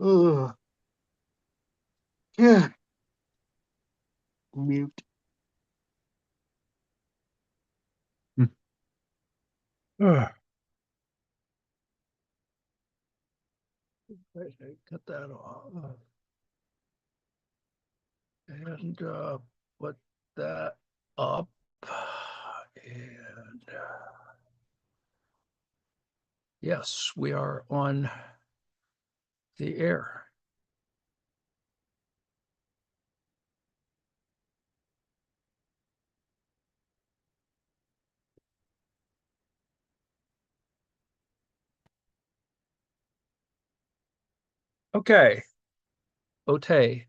Ugh. Yeah. Mute. Ugh. Cut that off and put that up. And yes, we are on the air. Okay. Ote,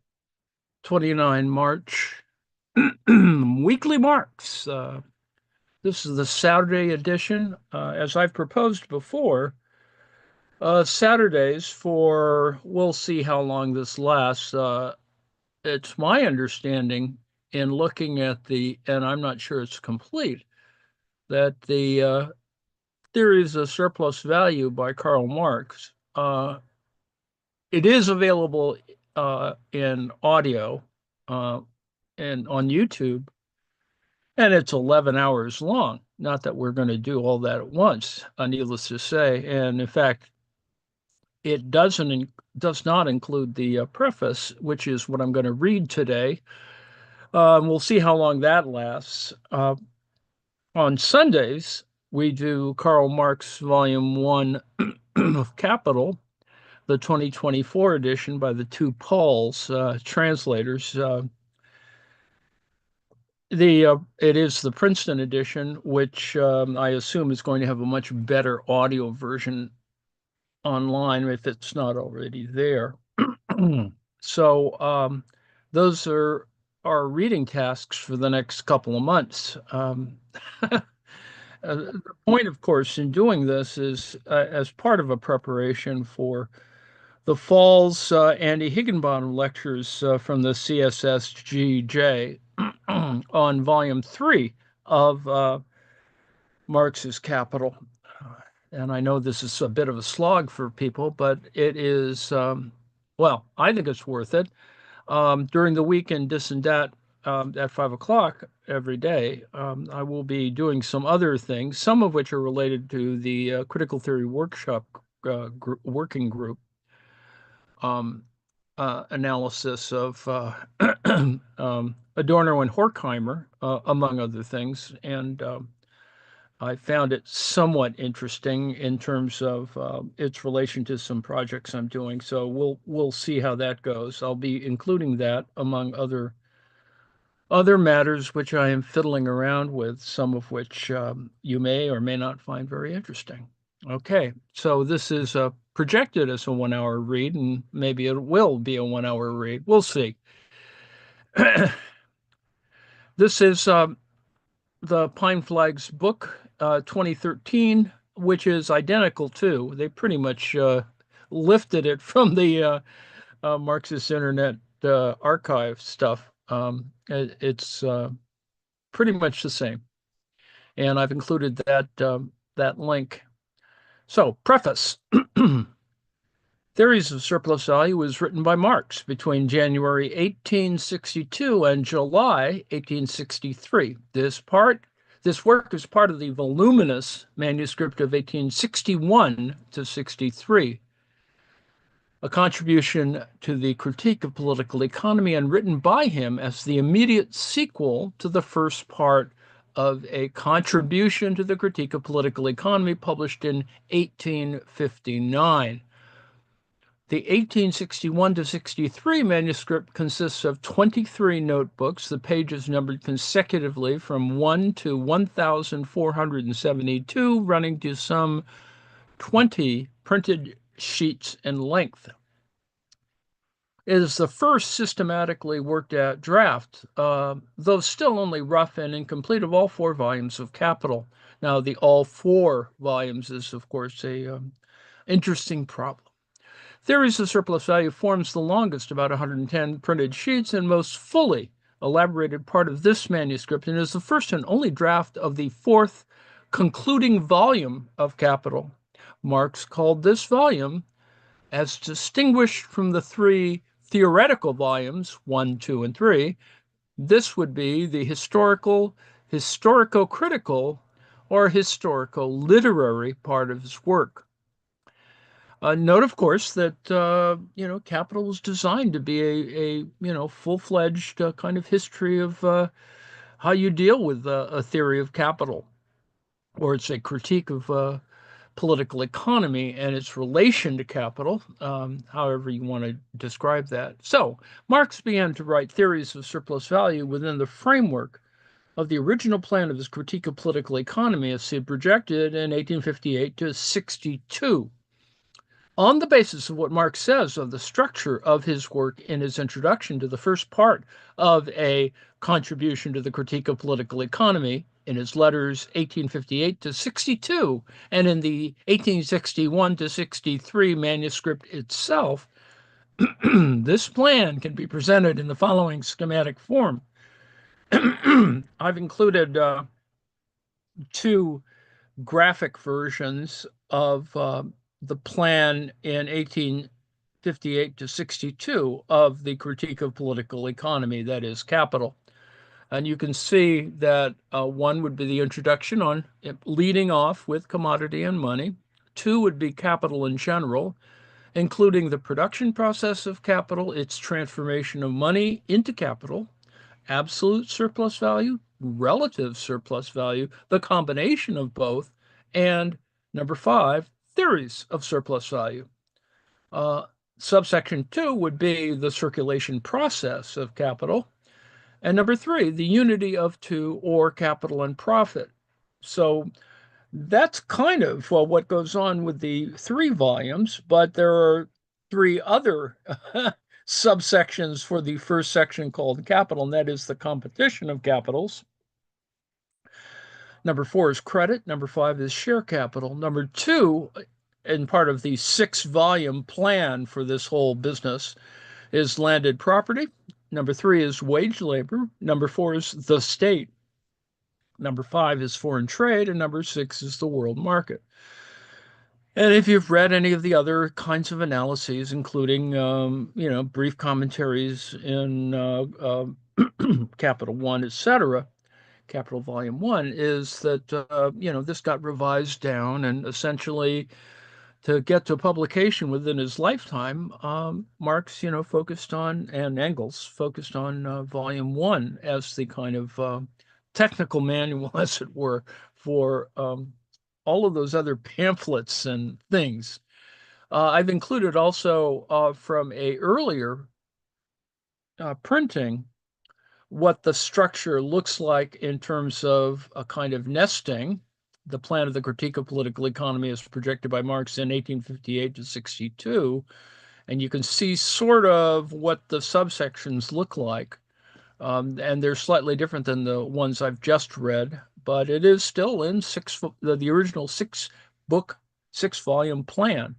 29 March. Weekly marks. This is the Saturday edition. As I've proposed before, Saturdays for, we'll see how long this lasts. It's my understanding in looking at and I'm not sure it's complete, that the theories of surplus value by Karl Marx, it is available in audio uh, and on YouTube, and it's 11 hours long. Not that we're going to do all that at once, needless to say. And in fact, it does not include the preface, which is what I'm going to read today. We'll see how long that lasts. On Sundays, we do Karl Marx Volume 1 of Capital, the 2024 edition by the two Pauls, translators. It is the Princeton edition, which I assume is going to have a much better audio version online if it's not already there. So those are our reading tasks for the next couple of months. The point, of course, in doing this is as part of a preparation for the fall's Andy Higginbottom lectures from the CSSGJ on volume 3 of Marx's Capital. And I know this is a bit of a slog for people, but it is, well, I think it's worth it. During the week in Dis and Dat at 5 o'clock every day, I will be doing some other things, some of which are related to the Critical Theory Workshop working group analysis of Adorno and Horkheimer, among other things. And I found it somewhat interesting in terms of its relation to some projects I'm doing. So we'll see how that goes. I'll be including that among other matters which I am fiddling around with, some of which you may or may not find very interesting. Okay, so this is projected as a 1 hour read, and maybe it will be a 1 hour read. We'll see. This is the Pine Flags book, 2013, which is identical to. They pretty much lifted it from the Marxist Internet archive stuff. It's pretty much the same, and I've included that link. So, preface. Theories of Surplus Value was written by Marx between January 1862 and July 1863. This work is part of the voluminous manuscript of 1861 to 63, a contribution to the critique of political economy and written by him as the immediate sequel to the first part of a contribution to the critique of political economy published in 1859. The 1861 to 63 manuscript consists of 23 notebooks, the pages numbered consecutively from 1 to 1,472, running to some 20 printed sheets in length. It is the first systematically worked out draft, though still only rough and incomplete, of all 4 volumes of Capital. Now, the all 4 volumes is, of course, a interesting problem. Theories of Surplus Value forms the longest, about 110 printed sheets, and most fully elaborated part of this manuscript, and is the first and only draft of the 4th concluding volume of Capital. Marx called this volume as distinguished from the three theoretical volumes, 1, 2, and 3. This would be the historical, historico-critical, or historical-literary part of his work. Note, of course, that Capital was designed to be a full-fledged kind of history of how you deal with a theory of capital, or it's a critique of political economy and its relation to capital, however you want to describe that. So Marx began to write theories of surplus value within the framework of the original plan of his critique of political economy as he had projected in 1858 to 62. On the basis of what Marx says of the structure of his work in his introduction to the first part of a contribution to the critique of political economy in his letters 1858 to 62 and in the 1861 to 63 manuscript itself, this plan can be presented in the following schematic form. I've included two graphic versions of the plan in 1858 to 62 of the critique of political economy, that is, capital. And you can see that one would be the introduction on leading off with commodity and money. Two would be capital in general, including the production process of capital, its transformation of money into capital, absolute surplus value, relative surplus value, the combination of both, and number 5, theories of surplus value. Subsection 2 would be the circulation process of capital. And number 3, the unity of two or capital and profit. So that's kind of what goes on with the 3 volumes, but there are 3 other subsections for the first section called capital, and that is the competition of capitals. Number 4 is credit. Number 5 is share capital. Number 2, and part of the 6-volume plan for this whole business, is landed property. Number 3 is wage labor. Number 4 is the state. Number 5 is foreign trade. And number 6 is the world market. And if you've read any of the other kinds of analyses, including, brief commentaries in Capital 1, etc., Capital Volume 1, is that, this got revised down and essentially to get to publication within his lifetime, Marx, focused on, and Engels focused on Volume 1 as the kind of technical manual, as it were, for all of those other pamphlets and things. I've included also from a earlier printing what the structure looks like in terms of a kind of nesting. The plan of the critique of political economy is projected by Marx in 1858 to 62, and you can see sort of what the subsections look like. And they're slightly different than the ones I've just read, but it is still in the original 6-volume plan.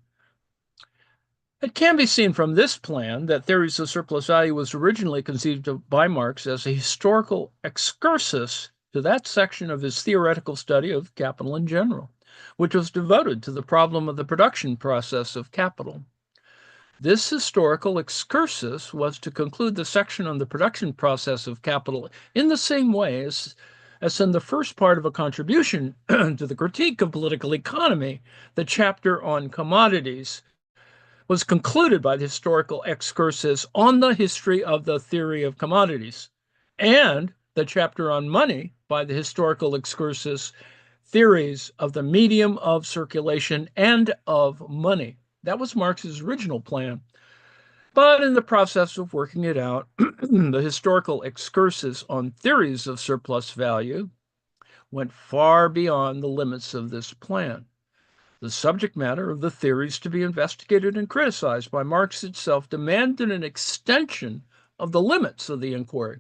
It can be seen from this plan that theories of surplus value was originally conceived of by Marx as a historical excursus to that section of his theoretical study of capital in general, which was devoted to the problem of the production process of capital. This historical excursus was to conclude the section on the production process of capital in the same way as in the first part of a contribution to the critique of political economy, the chapter on commodities was concluded by the historical excursus on the history of the theory of commodities, and the chapter on money by the historical excursus theories of the medium of circulation and of money. That was Marx's original plan. But in the process of working it out, the historical excursus on theories of surplus value went far beyond the limits of this plan. The subject matter of the theories to be investigated and criticized by Marx itself demanded an extension of the limits of the inquiry.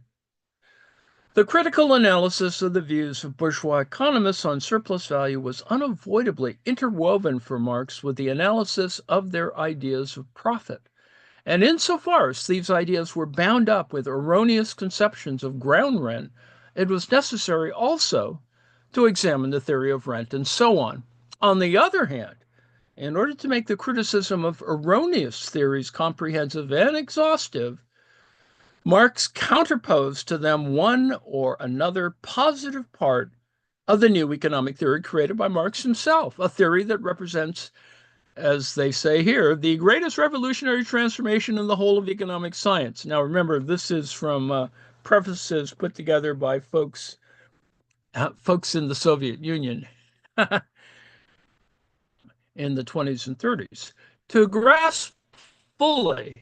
The critical analysis of the views of bourgeois economists on surplus value was unavoidably interwoven for Marx with the analysis of their ideas of profit. And insofar as these ideas were bound up with erroneous conceptions of ground rent, it was necessary also to examine the theory of rent and so on. On the other hand, In order to make the criticism of erroneous theories comprehensive and exhaustive, Marx counterposed to them one or another positive part of the new economic theory created by Marx himself, a theory that represents, as they say here, the greatest revolutionary transformation in the whole of economic science. Now, remember, this is from prefaces put together by folks in the Soviet Union in the 20s and 30s. To grasp fully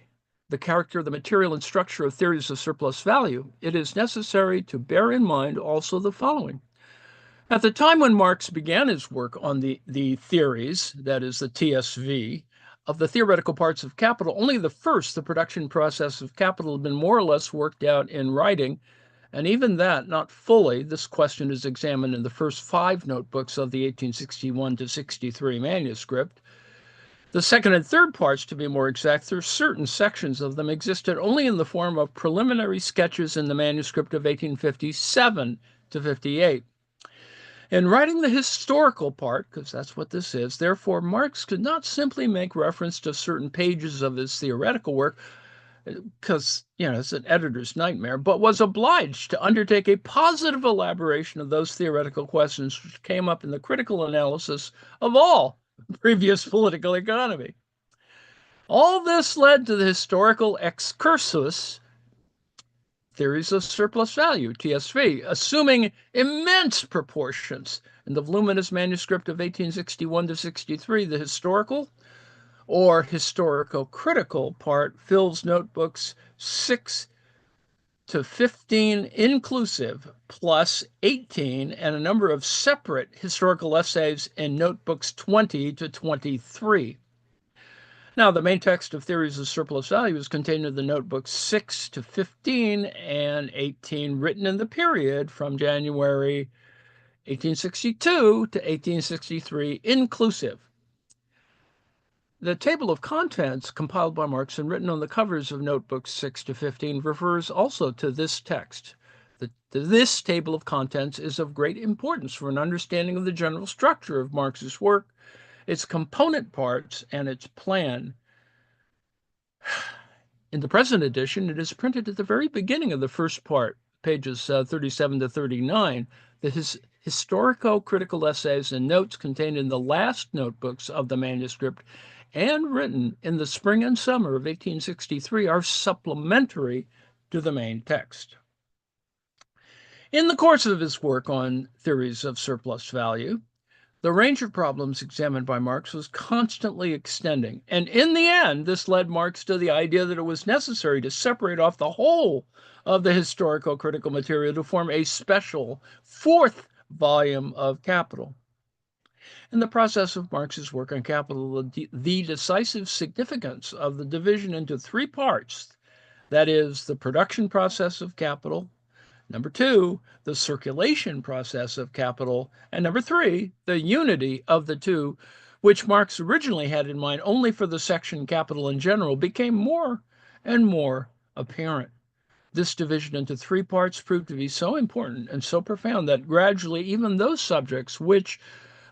the character, the material, and structure of theories of surplus value, it is necessary to bear in mind also the following. At the time when Marx began his work on the theories, that is the TSV, of the theoretical parts of capital, only the first, the production process of capital, had been more or less worked out in writing, and even that, not fully. This question is examined in the first 5 notebooks of the 1861 to 63 manuscript. The second and third parts, to be more exact, there are certain sections of them existed only in the form of preliminary sketches in the manuscript of 1857 to 58. In writing the historical part, because that's what this is, therefore, Marx could not simply make reference to certain pages of his theoretical work, because, it's an editor's nightmare, but was obliged to undertake a positive elaboration of those theoretical questions which came up in the critical analysis of all previous political economy. All this led to the historical excursus, theories of surplus value, TSV, assuming immense proportions. In the voluminous manuscript of 1861 to 63, the historical or historical-critical part fills notebooks 6 to 15 inclusive, plus 18, and a number of separate historical essays in notebooks 20 to 23. Now, the main text of theories of surplus value is contained in the notebooks 6 to 15 and 18, written in the period from January 1862 to 1863, inclusive. The table of contents compiled by Marx and written on the covers of notebooks 6 to 15 refers also to this text. This table of contents is of great importance for an understanding of the general structure of Marx's work, its component parts, and its plan. In the present edition, it is printed at the very beginning of the first part, pages 37 to 39. The historico-critical essays and notes contained in the last notebooks of the manuscript and written in the spring and summer of 1863 are supplementary to the main text. In the course of his work on theories of surplus value, the range of problems examined by Marx was constantly extending, and in the end, this led Marx to the idea that it was necessary to separate off the whole of the historico-critical material to form a special 4th volume of Capital. In the process of Marx's work on capital, the decisive significance of the division into 3 parts, that is, the production process of capital, number 2, the circulation process of capital, and number 3, the unity of the two, which Marx originally had in mind only for the section capital in general, became more and more apparent. This division into 3 parts proved to be so important and so profound that gradually even those subjects which,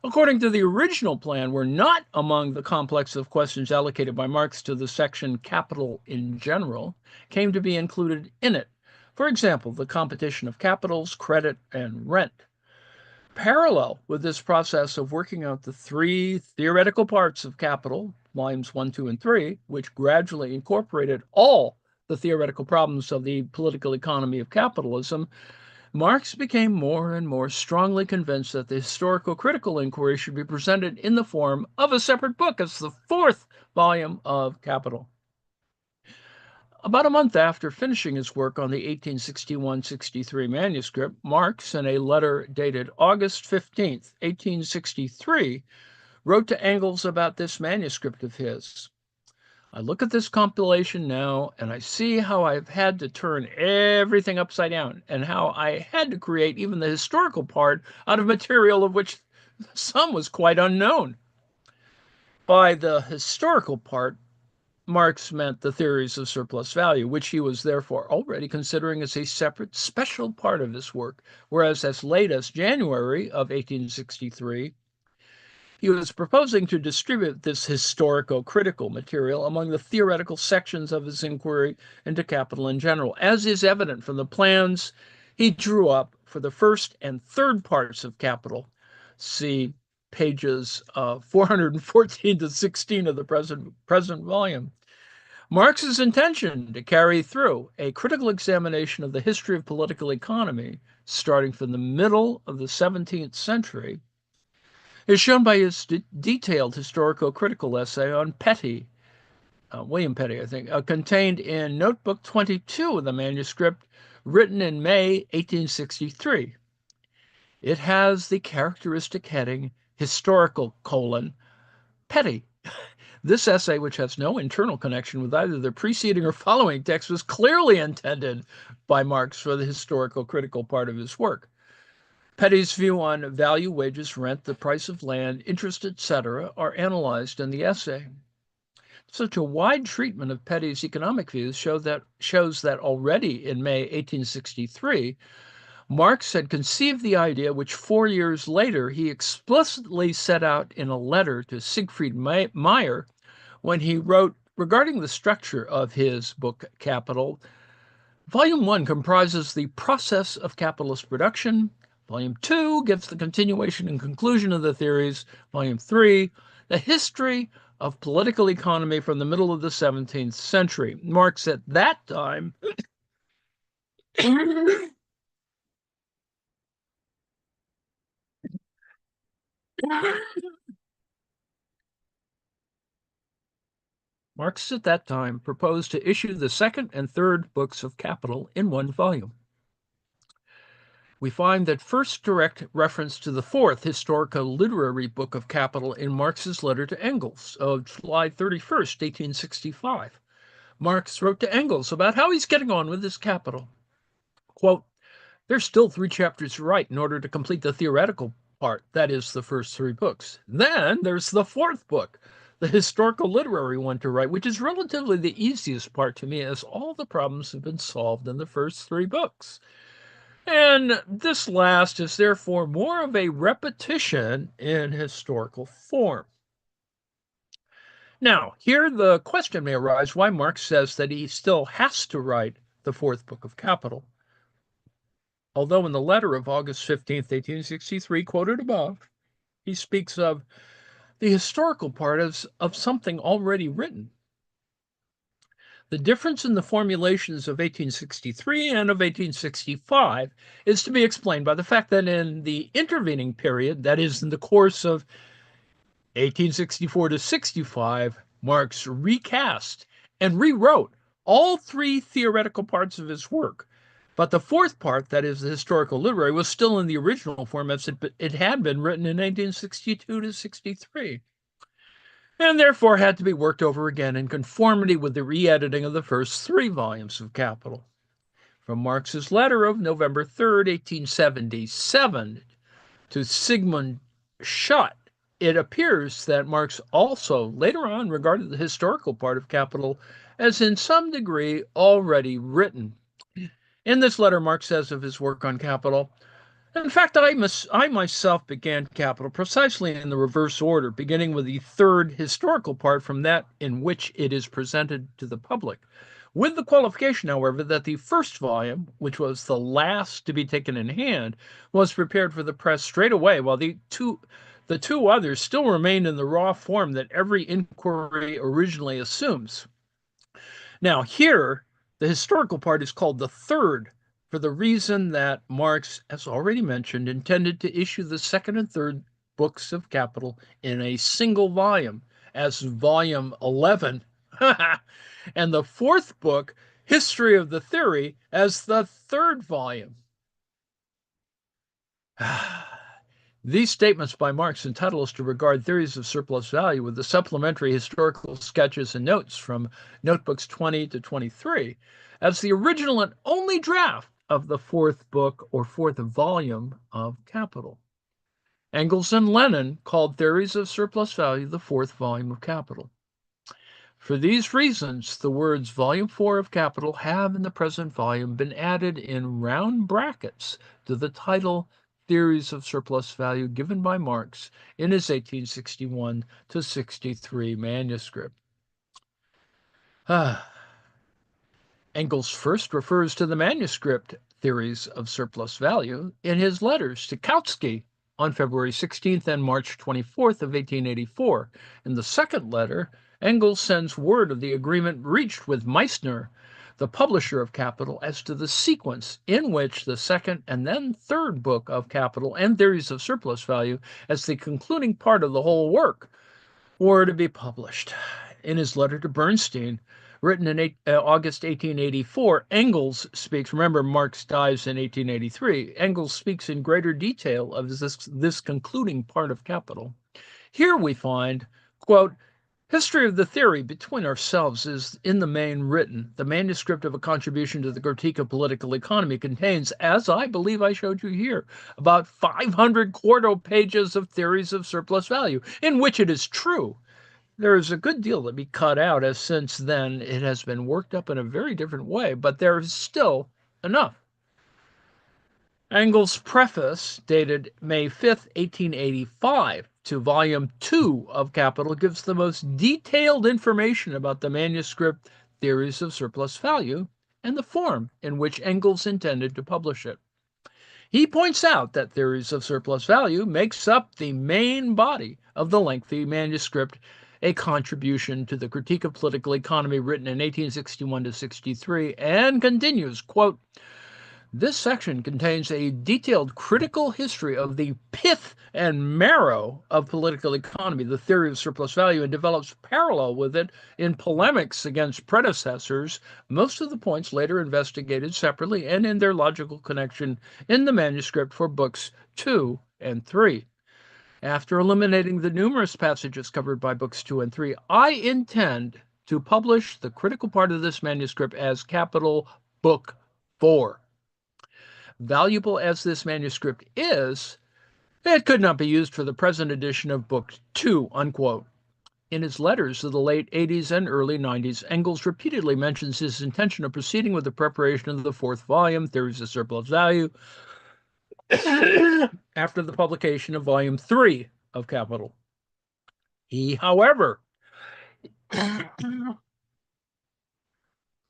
according to the original plan, were not among the complex of questions allocated by Marx to the section capital in general, came to be included in it. For example, the competition of capitals, credit, and rent. Parallel with this process of working out the 3 theoretical parts of capital, volumes 1, 2, and 3, which gradually incorporated all the theoretical problems of the political economy of capitalism, Marx became more and more strongly convinced that the historical critical inquiry should be presented in the form of a separate book as the 4th volume of Capital. About a month after finishing his work on the 1861-63 manuscript, Marx, in a letter dated August 15, 1863, wrote to Engels about this manuscript of his. I look at this compilation now, and I see how I've had to turn everything upside down, and how I had to create even the historical part out of material of which some was quite unknown. By the historical part, Marx meant the theories of surplus value, which he was therefore already considering as a separate, special part of his work, whereas as late as January of 1863, He was proposing to distribute this historico-critical material among the theoretical sections of his inquiry into capital in general, as is evident from the plans he drew up for the first and third parts of Capital. See pages 414 to 16 of the present volume. Marx's intention to carry through a critical examination of the history of political economy, starting from the middle of the 17th century, is shown by his detailed historico-critical essay on Petty, William Petty, I think, contained in Notebook 22 of the manuscript, written in May 1863. It has the characteristic heading, Historical, Petty. This essay, which has no internal connection with either the preceding or following text, was clearly intended by Marx for the historical critical part of his work. Petty's view on value, wages, rent, the price of land, interest, etc., are analyzed in the essay. Such a wide treatment of Petty's economic views shows that already in May 1863, Marx had conceived the idea which 4 years later he explicitly set out in a letter to Siegfried Meyer when he wrote regarding the structure of his book Capital. Volume 1 comprises the process of capitalist production. Volume 2 gives the continuation and conclusion of the theories. Volume 3, the history of political economy from the middle of the 17th century. Marx at that time Marx at that time proposed to issue the second and third books of Capital in one volume. We find that first direct reference to the fourth historico-literary book of Capital in Marx's letter to Engels of July 31st, 1865. Marx wrote to Engels about how he's getting on with his Capital. Quote, "There's still 3 chapters to write in order to complete the theoretical part, that is, the first 3 books. Then there's the 4th book, the historical literary one to write, which is relatively the easiest part to me, as all the problems have been solved in the first 3 books. And this last is therefore more of a repetition in historical form." Now, here the question may arise why Marx says that he still has to write the 4th book of Capital. Although in the letter of August 15th, 1863, quoted above, he speaks of the historical part as of something already written. The difference in the formulations of 1863 and of 1865 is to be explained by the fact that in the intervening period, that is, in the course of 1864 to 65, Marx recast and rewrote all 3 theoretical parts of his work. But the 4th part, that is, the historical literary, was still in the original form as it had been written in 1862 to 63. And therefore had to be worked over again in conformity with the re-editing of the first 3 volumes of Capital. From Marx's letter of November 3rd, 1877, to Sigmund Schutt, it appears that Marx also later on regarded the historical part of Capital as in some degree already written. In this letter, Marx says of his work on Capital, "In fact, I myself began Capital precisely in the reverse order, beginning with the 3rd historical part from that in which it is presented to the public, with the qualification, however, that the 1st volume, which was the last to be taken in hand, was prepared for the press straight away, while the two others still remained in the raw form that every inquiry originally assumes." Now, here, the historical part is called the 3rd, for the reason that Marx, as already mentioned, intended to issue the 2nd and 3rd books of Capital in a single volume, as volume 11, and the 4th book, History of the Theory, as the 3rd volume. These statements by Marx entitle us to regard theories of surplus value with the supplementary historical sketches and notes from notebooks 20 to 23 as the original and only draft of the 4th book or 4th volume of Capital. Engels and Lenin called Theories of Surplus Value the 4th volume of Capital. For these reasons, the words Volume 4 of Capital have in the present volume been added in round brackets to the title theories of surplus value given by Marx in his 1861 to 63 manuscript. Engels first refers to the manuscript theories of surplus value in his letters to Kautsky on February 16th and March 24th of 1884. In the second letter, Engels sends word of the agreement reached with Meissner, the publisher of Capital, as to the sequence in which the second and then third book of Capital and Theories of Surplus Value, as the concluding part of the whole work, were to be published. In his letter to Bernstein, written in August 1884, Engels speaks, remember Marx dies in 1883, Engels speaks in greater detail of this concluding part of Capital. Here we find, quote, history of the theory between ourselves is in the main written. The manuscript of a contribution to the critique of political economy contains, as I believe I showed you here, about 500 quarto pages of theories of surplus value, in which it is true there is a good deal to be cut out, as since then it has been worked up in a very different way, but there is still enough. Engels' preface, dated May 5th, 1885, to Volume 2 of Capital, gives the most detailed information about the manuscript Theories of Surplus Value and the form in which Engels intended to publish it. He points out that Theories of Surplus Value makes up the main body of the lengthy manuscript, a contribution to the critique of political economy written in 1861 to 63, and continues, quote, this section contains a detailed critical history of the pith and marrow of political economy, the theory of surplus value, and develops parallel with it in polemics against predecessors, most of the points later investigated separately and in their logical connection in the manuscript for books 2 and 3. After eliminating the numerous passages covered by books 2 and 3, I intend to publish the critical part of this manuscript as Capital Book 4. Valuable as this manuscript is, it could not be used for the present edition of Book 2, unquote. In his letters of the late 80s and early 90s, Engels repeatedly mentions his intention of proceeding with the preparation of the fourth volume, Theories of Surplus Value, after the publication of Volume 3 of Capital. He, however,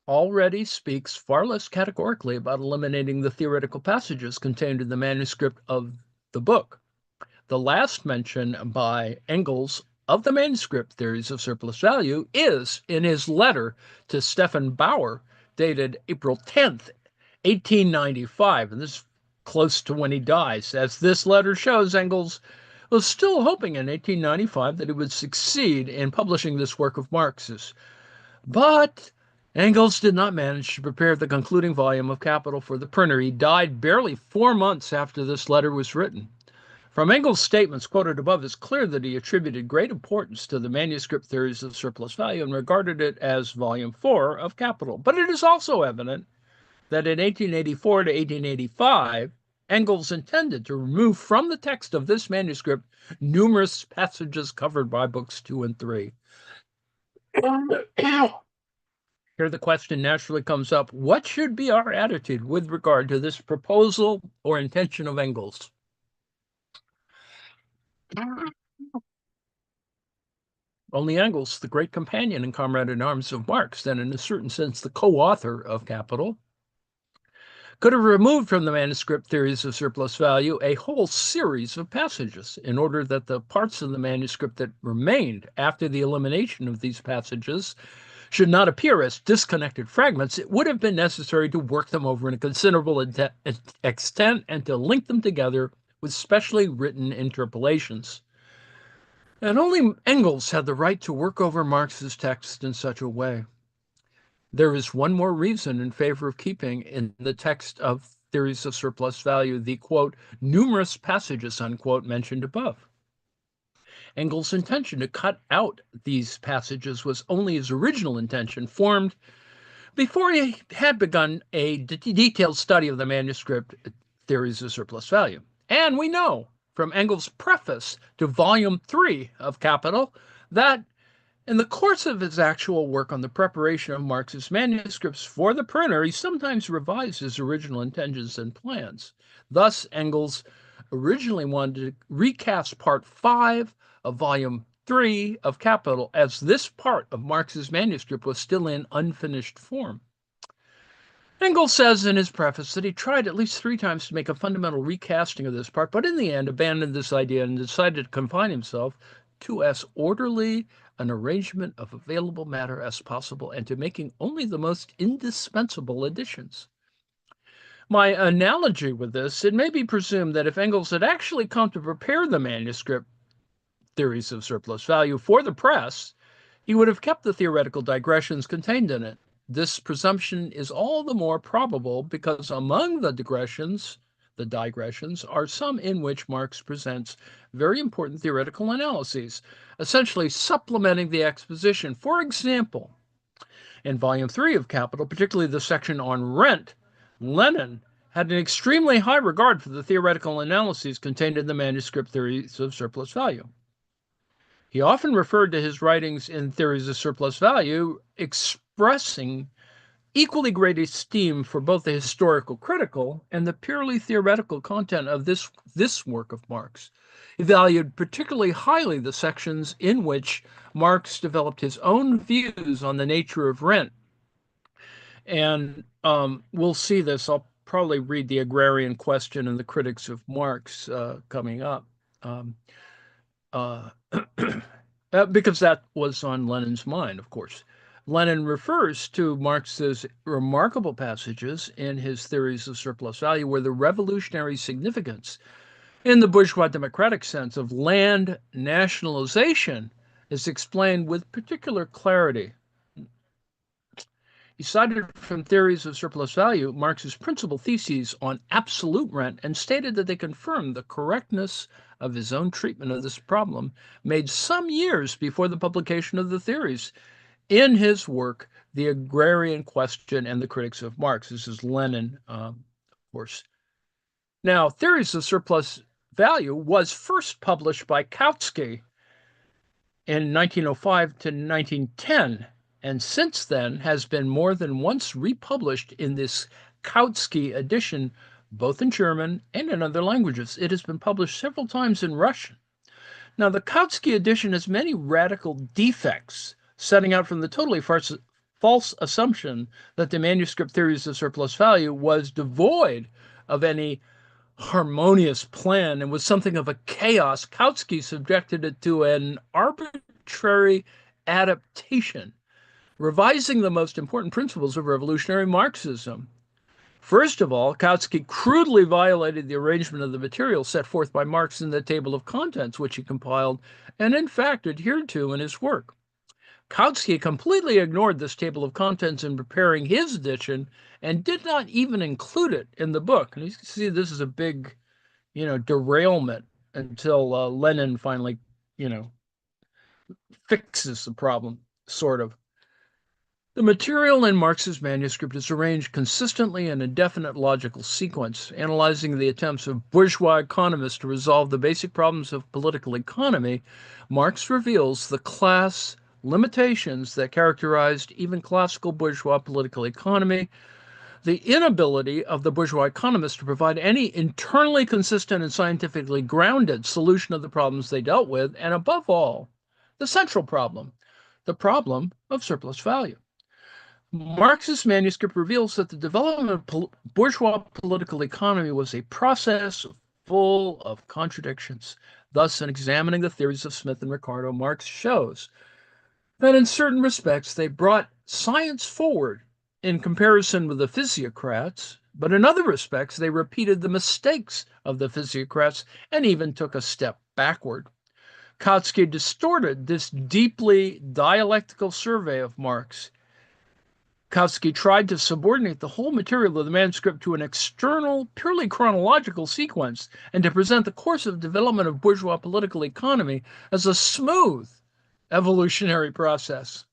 already speaks far less categorically about eliminating the theoretical passages contained in the manuscript of the book. The last mention by Engels of the manuscript Theories of Surplus Value is in his letter to Stephen Bauer, dated April 10th, 1895, and this is close to when he dies. As this letter shows, Engels was still hoping in 1895 that he would succeed in publishing this work of Marx's. But Engels did not manage to prepare the concluding volume of Capital for the printer. He died barely 4 months after this letter was written. From Engels' statements quoted above, it's clear that he attributed great importance to the manuscript Theories of Surplus Value and regarded it as Volume 4 of Capital. But it is also evident that in 1884 to 1885, Engels intended to remove from the text of this manuscript numerous passages covered by books 2 and 3. Here the question naturally comes up, what should be our attitude with regard to this proposal or intention of Engels? Only Engels, the great companion and comrade in arms of Marx, and in a certain sense the co-author of Capital, could have removed from the manuscript Theories of Surplus Value a whole series of passages in order that the parts of the manuscript that remained after the elimination of these passages should not appear as disconnected fragments. It would have been necessary to work them over in a considerable extent and to link them together with specially written interpolations. And only Engels had the right to work over Marx's text in such a way. There is one more reason in favor of keeping in the text of Theories of Surplus Value the, quote, numerous passages, unquote, mentioned above. Engels' intention to cut out these passages was only his original intention, formed before he had begun a detailed study of the manuscript Theories of Surplus Value. And we know from Engels' preface to Volume 3 of Capital that in the course of his actual work on the preparation of Marx's manuscripts for the printer, he sometimes revised his original intentions and plans. Thus, Engels originally wanted to recast Part 5 of Volume 3 of Capital, as this part of Marx's manuscript was still in unfinished form. Engels says in his preface that he tried at least 3 times to make a fundamental recasting of this part, but in the end abandoned this idea and decided to confine himself to as orderly an arrangement of available matter as possible and to making only the most indispensable additions. My analogy with this, it may be presumed that if Engels had actually come to prepare the manuscript, Theories of Surplus Value, for the press, he would have kept the theoretical digressions contained in it. This presumption is all the more probable because among the digressions, are some in which Marx presents very important theoretical analyses, essentially supplementing the exposition. For example, in Volume 3 of Capital, particularly the section on rent, Lenin had an extremely high regard for the theoretical analyses contained in the manuscript Theories of Surplus Value. He often referred to his writings in Theories of Surplus Value, expressing equally great esteem for both the historical critical and the purely theoretical content of this work of Marx. He valued particularly highly the sections in which Marx developed his own views on the nature of rent. And we'll see this. I'll probably read the Agrarian Question and the Critics of Marx coming up. Because that was on Lenin's mind, of course. Lenin refers to Marx's remarkable passages in his Theories of Surplus Value, where the revolutionary significance in the bourgeois democratic sense of land nationalization is explained with particular clarity. He cited from Theories of Surplus Value Marx's principal theses on absolute rent and stated that they confirmed the correctness of his own treatment of this problem, made some years before the publication of the theories in his work, The Agrarian Question and the Critics of Marx. This is Lenin, of course. Now, Theories of Surplus Value was first published by Kautsky in 1905 to 1910, and since then has been more than once republished in this Kautsky edition, both in German and in other languages. It has been published several times in Russian. Now, the Kautsky edition has many radical defects, setting out from the totally false assumption that the manuscript Theories of Surplus Value was devoid of any harmonious plan and was something of a chaos. Kautsky subjected it to an arbitrary adaptation, revising the most important principles of revolutionary Marxism. First of all, Kautsky crudely violated the arrangement of the material set forth by Marx in the table of contents, which he compiled and in fact adhered to in his work. Kautsky completely ignored this table of contents in preparing his edition and did not even include it in the book. And you can see this is a big, derailment until Lenin finally, fixes the problem, sort of. The material in Marx's manuscript is arranged consistently in a definite logical sequence, analyzing the attempts of bourgeois economists to resolve the basic problems of political economy. Marx reveals the class limitations that characterized even classical bourgeois political economy, the inability of the bourgeois economists to provide any internally consistent and scientifically grounded solution of the problems they dealt with, and above all, the central problem, the problem of surplus value. Marx's manuscript reveals that the development of bourgeois political economy was a process full of contradictions. Thus, in examining the theories of Smith and Ricardo, Marx shows that in certain respects they brought science forward in comparison with the physiocrats, but in other respects they repeated the mistakes of the physiocrats and even took a step backward. Kautsky distorted this deeply dialectical survey of Marx. Kautsky tried to subordinate the whole material of the manuscript to an external, purely chronological sequence and to present the course of development of bourgeois political economy as a smooth evolutionary process.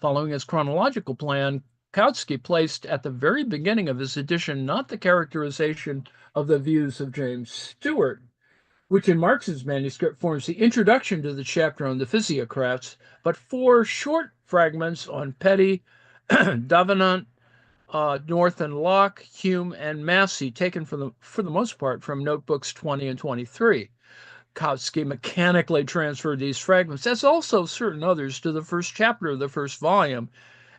Following his chronological plan, Kautsky placed at the very beginning of his edition not the characterization of the views of James Stewart, which in Marx's manuscript forms the introduction to the chapter on the physiocrats, but 4 short fragments on Petty, Davenant, North and Locke, Hume, and Massey, taken for the most part from notebooks 20 and 23. Kautsky mechanically transferred these fragments, as also certain others, to the first chapter of the first volume,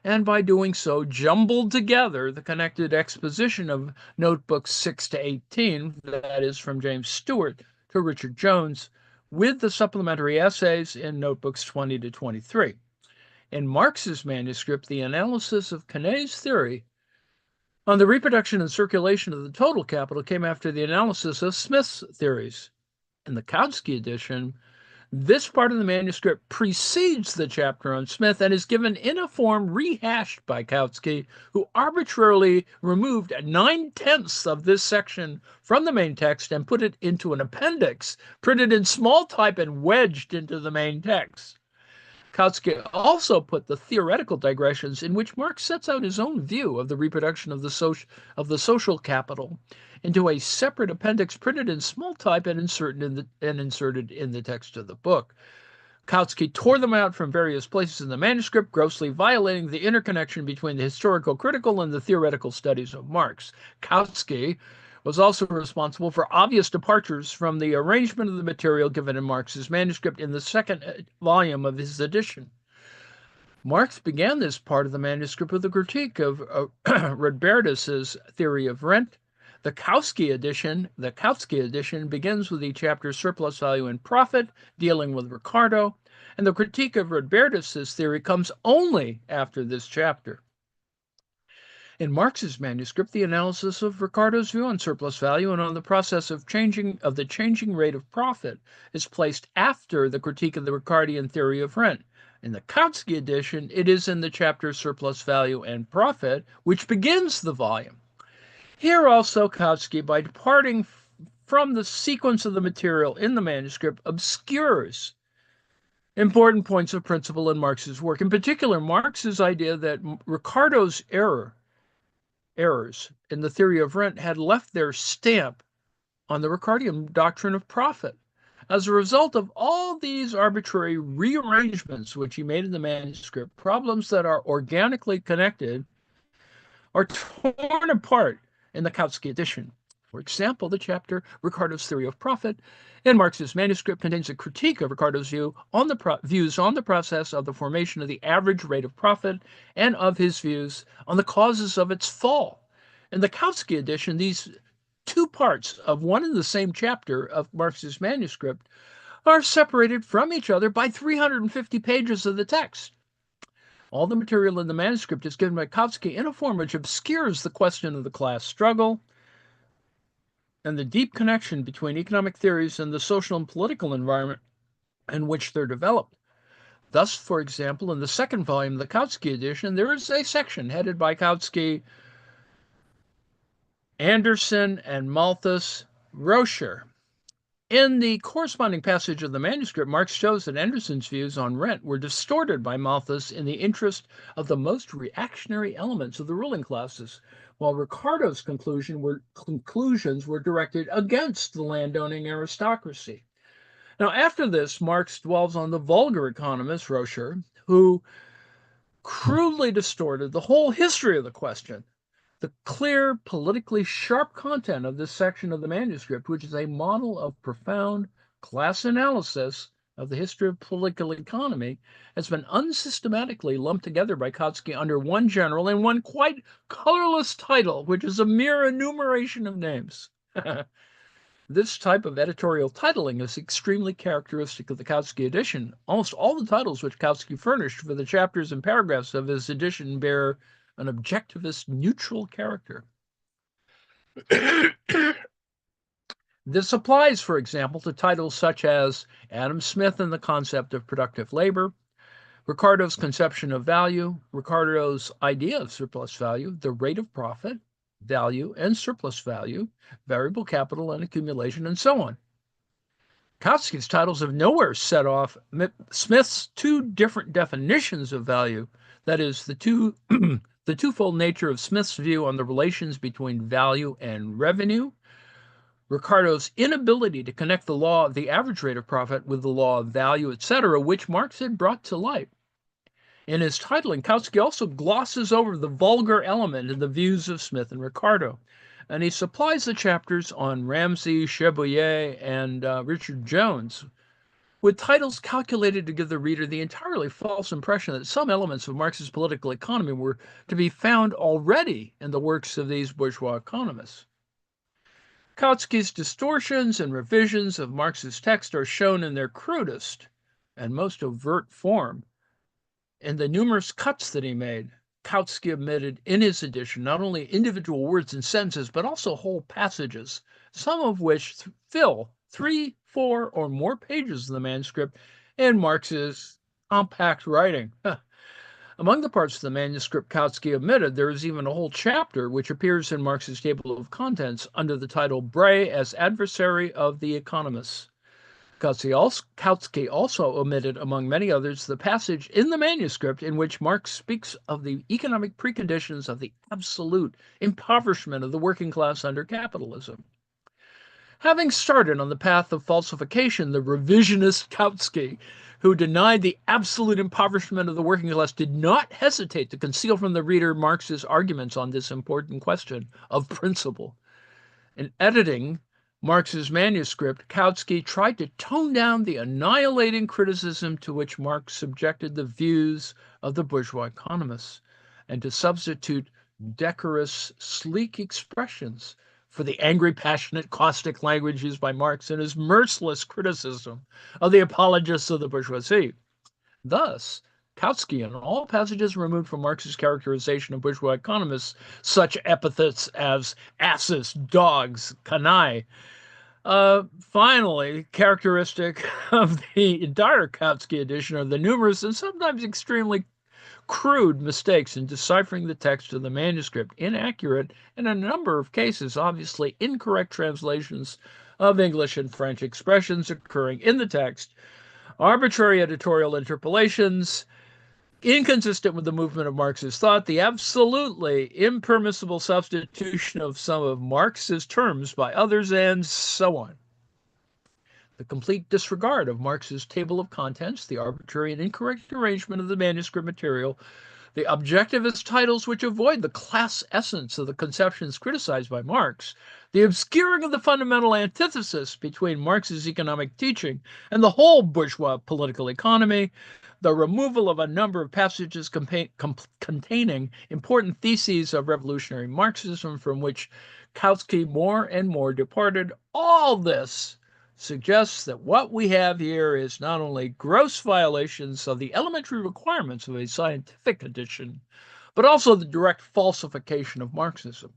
and by doing so jumbled together the connected exposition of notebooks 6 to 18, that is from James Stewart to Richard Jones, with the supplementary essays in notebooks 20 to 23. In Marx's manuscript, the analysis of Quenet's theory on the reproduction and circulation of the total capital came after the analysis of Smith's theories. In the Kautsky edition, this part of the manuscript precedes the chapter on Smith and is given in a form rehashed by Kautsky, who arbitrarily removed 9/10 of this section from the main text and put it into an appendix, printed in small type and wedged into the main text. Kautsky also put the theoretical digressions in which Marx sets out his own view of the reproduction of the social capital into a separate appendix printed in small type and inserted in the text of the book. Kautsky tore them out from various places in the manuscript, grossly violating the interconnection between the historical critical and the theoretical studies of Marx. Kautsky was also responsible for obvious departures from the arrangement of the material given in Marx's manuscript in the second volume of his edition. Marx began this part of the manuscript with a critique of Rodbertus's theory of rent. The Kautsky edition begins with the chapter Surplus Value and Profit, dealing with Ricardo, and the critique of Rodbertus's theory comes only after this chapter. In Marx's manuscript, the analysis of Ricardo's view on surplus value and on the process of the changing rate of profit is placed after the critique of the Ricardian theory of rent. In the Kautsky edition, it is in the chapter Surplus Value and Profit, which begins the volume. Here also, Kautsky, by departing from the sequence of the material in the manuscript, obscures important points of principle in Marx's work. In particular, Marx's idea that Ricardo's errors in the theory of rent had left their stamp on the Ricardian doctrine of profit. As a result of all these arbitrary rearrangements which he made in the manuscript, problems that are organically connected are torn apart in the Kautsky edition. For example, the chapter Ricardo's Theory of Profit in Marx's manuscript contains a critique of Ricardo's views on the process of the formation of the average rate of profit and of his views on the causes of its fall. In the Kautsky edition, these two parts of one and the same chapter of Marx's manuscript are separated from each other by 350 pages of the text. All the material in the manuscript is given by Kautsky in a form which obscures the question of the class struggle and the deep connection between economic theories and the social and political environment in which they're developed. Thus, for example, in the second volume of the Kautsky edition, there is a section headed by Kautsky, Anderson, and Malthus Rocher. In the corresponding passage of the manuscript, Marx shows that Anderson's views on rent were distorted by Malthus in the interest of the most reactionary elements of the ruling classes, while Ricardo's conclusions were directed against the landowning aristocracy. Now, after this, Marx dwells on the vulgar economist, Rocher, who crudely distorted the whole history of the question. The clear, politically sharp content of this section of the manuscript, which is a model of profound class analysis of the history of political economy, has been unsystematically lumped together by Kautsky under one general and one quite colorless title, which is a mere enumeration of names. This type of editorial titling is extremely characteristic of the Kautsky edition. Almost all the titles which Kautsky furnished for the chapters and paragraphs of his edition bear an objectivist, neutral character. This applies, for example, to titles such as Adam Smith and the Concept of Productive Labor, Ricardo's Conception of Value, Ricardo's Idea of Surplus Value, The Rate of Profit, Value and Surplus Value, Variable Capital and Accumulation, and so on. Kautsky's titles have nowhere set off Smith's two different definitions of value, that is, the twofold nature of Smith's view on the relations between value and revenue, Ricardo's inability to connect the law of the average rate of profit with the law of value, etc., which Marx had brought to light. In his titling, Kautsky also glosses over the vulgar element in the views of Smith and Ricardo, and he supplies the chapters on Ramsay, Cherbulier, and Richard Jones with titles calculated to give the reader the entirely false impression that some elements of Marx's political economy were to be found already in the works of these bourgeois economists. Kautsky's distortions and revisions of Marx's text are shown in their crudest and most overt form in the numerous cuts that he made. Kautsky omitted in his edition not only individual words and sentences, but also whole passages, some of which fill 3, 4, or more pages of the manuscript in Marx's compact writing. Among the parts of the manuscript Kautsky omitted, there is even a whole chapter which appears in Marx's table of contents under the title Bray as Adversary of the Economists. Kautsky also omitted, among many others, the passage in the manuscript in which Marx speaks of the economic preconditions of the absolute impoverishment of the working class under capitalism. Having started on the path of falsification, the revisionist Kautsky, who denied the absolute impoverishment of the working class, did not hesitate to conceal from the reader Marx's arguments on this important question of principle. In editing Marx's manuscript, Kautsky tried to tone down the annihilating criticism to which Marx subjected the views of the bourgeois economists, and to substitute decorous, sleek expressions for the angry, passionate, caustic language used by Marx in his merciless criticism of the apologists of the bourgeoisie. Thus, Kautsky, in all passages removed from Marx's characterization of bourgeois economists, such epithets as asses, dogs, canaille. Finally, characteristic of the entire Kautsky edition are the numerous and sometimes extremely crude mistakes in deciphering the text of the manuscript, inaccurate, and in a number of cases, obviously incorrect translations of English and French expressions occurring in the text, arbitrary editorial interpolations, inconsistent with the movement of Marx's thought, the absolutely impermissible substitution of some of Marx's terms by others, and so on. The complete disregard of Marx's table of contents, the arbitrary and incorrect arrangement of the manuscript material, the objectivist titles which avoid the class essence of the conceptions criticized by Marx, the obscuring of the fundamental antithesis between Marx's economic teaching and the whole bourgeois political economy, the removal of a number of passages containing important theses of revolutionary Marxism from which Kautsky more and more departed, all this suggests that what we have here is not only gross violations of the elementary requirements of a scientific edition, but also the direct falsification of Marxism.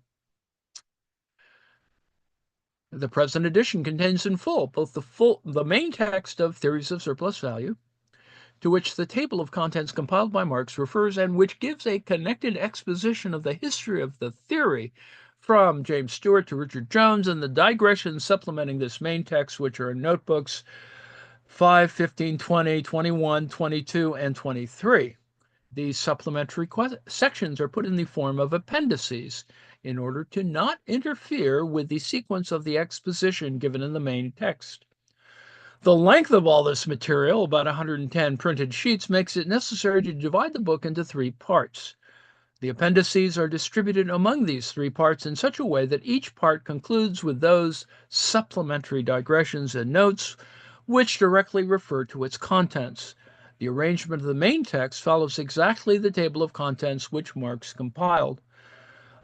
The present edition contains in full both the main text of Theories of Surplus Value, to which the table of contents compiled by Marx refers, and which gives a connected exposition of the history of the theory from James Stewart to Richard Jones, and the digressions supplementing this main text, which are in notebooks 5, 15, 20, 21, 22, and 23. These supplementary sections are put in the form of appendices in order to not interfere with the sequence of the exposition given in the main text. The length of all this material, about 110 printed sheets, makes it necessary to divide the book into 3 parts. The appendices are distributed among these 3 parts in such a way that each part concludes with those supplementary digressions and notes which directly refer to its contents. The arrangement of the main text follows exactly the table of contents which Marx compiled.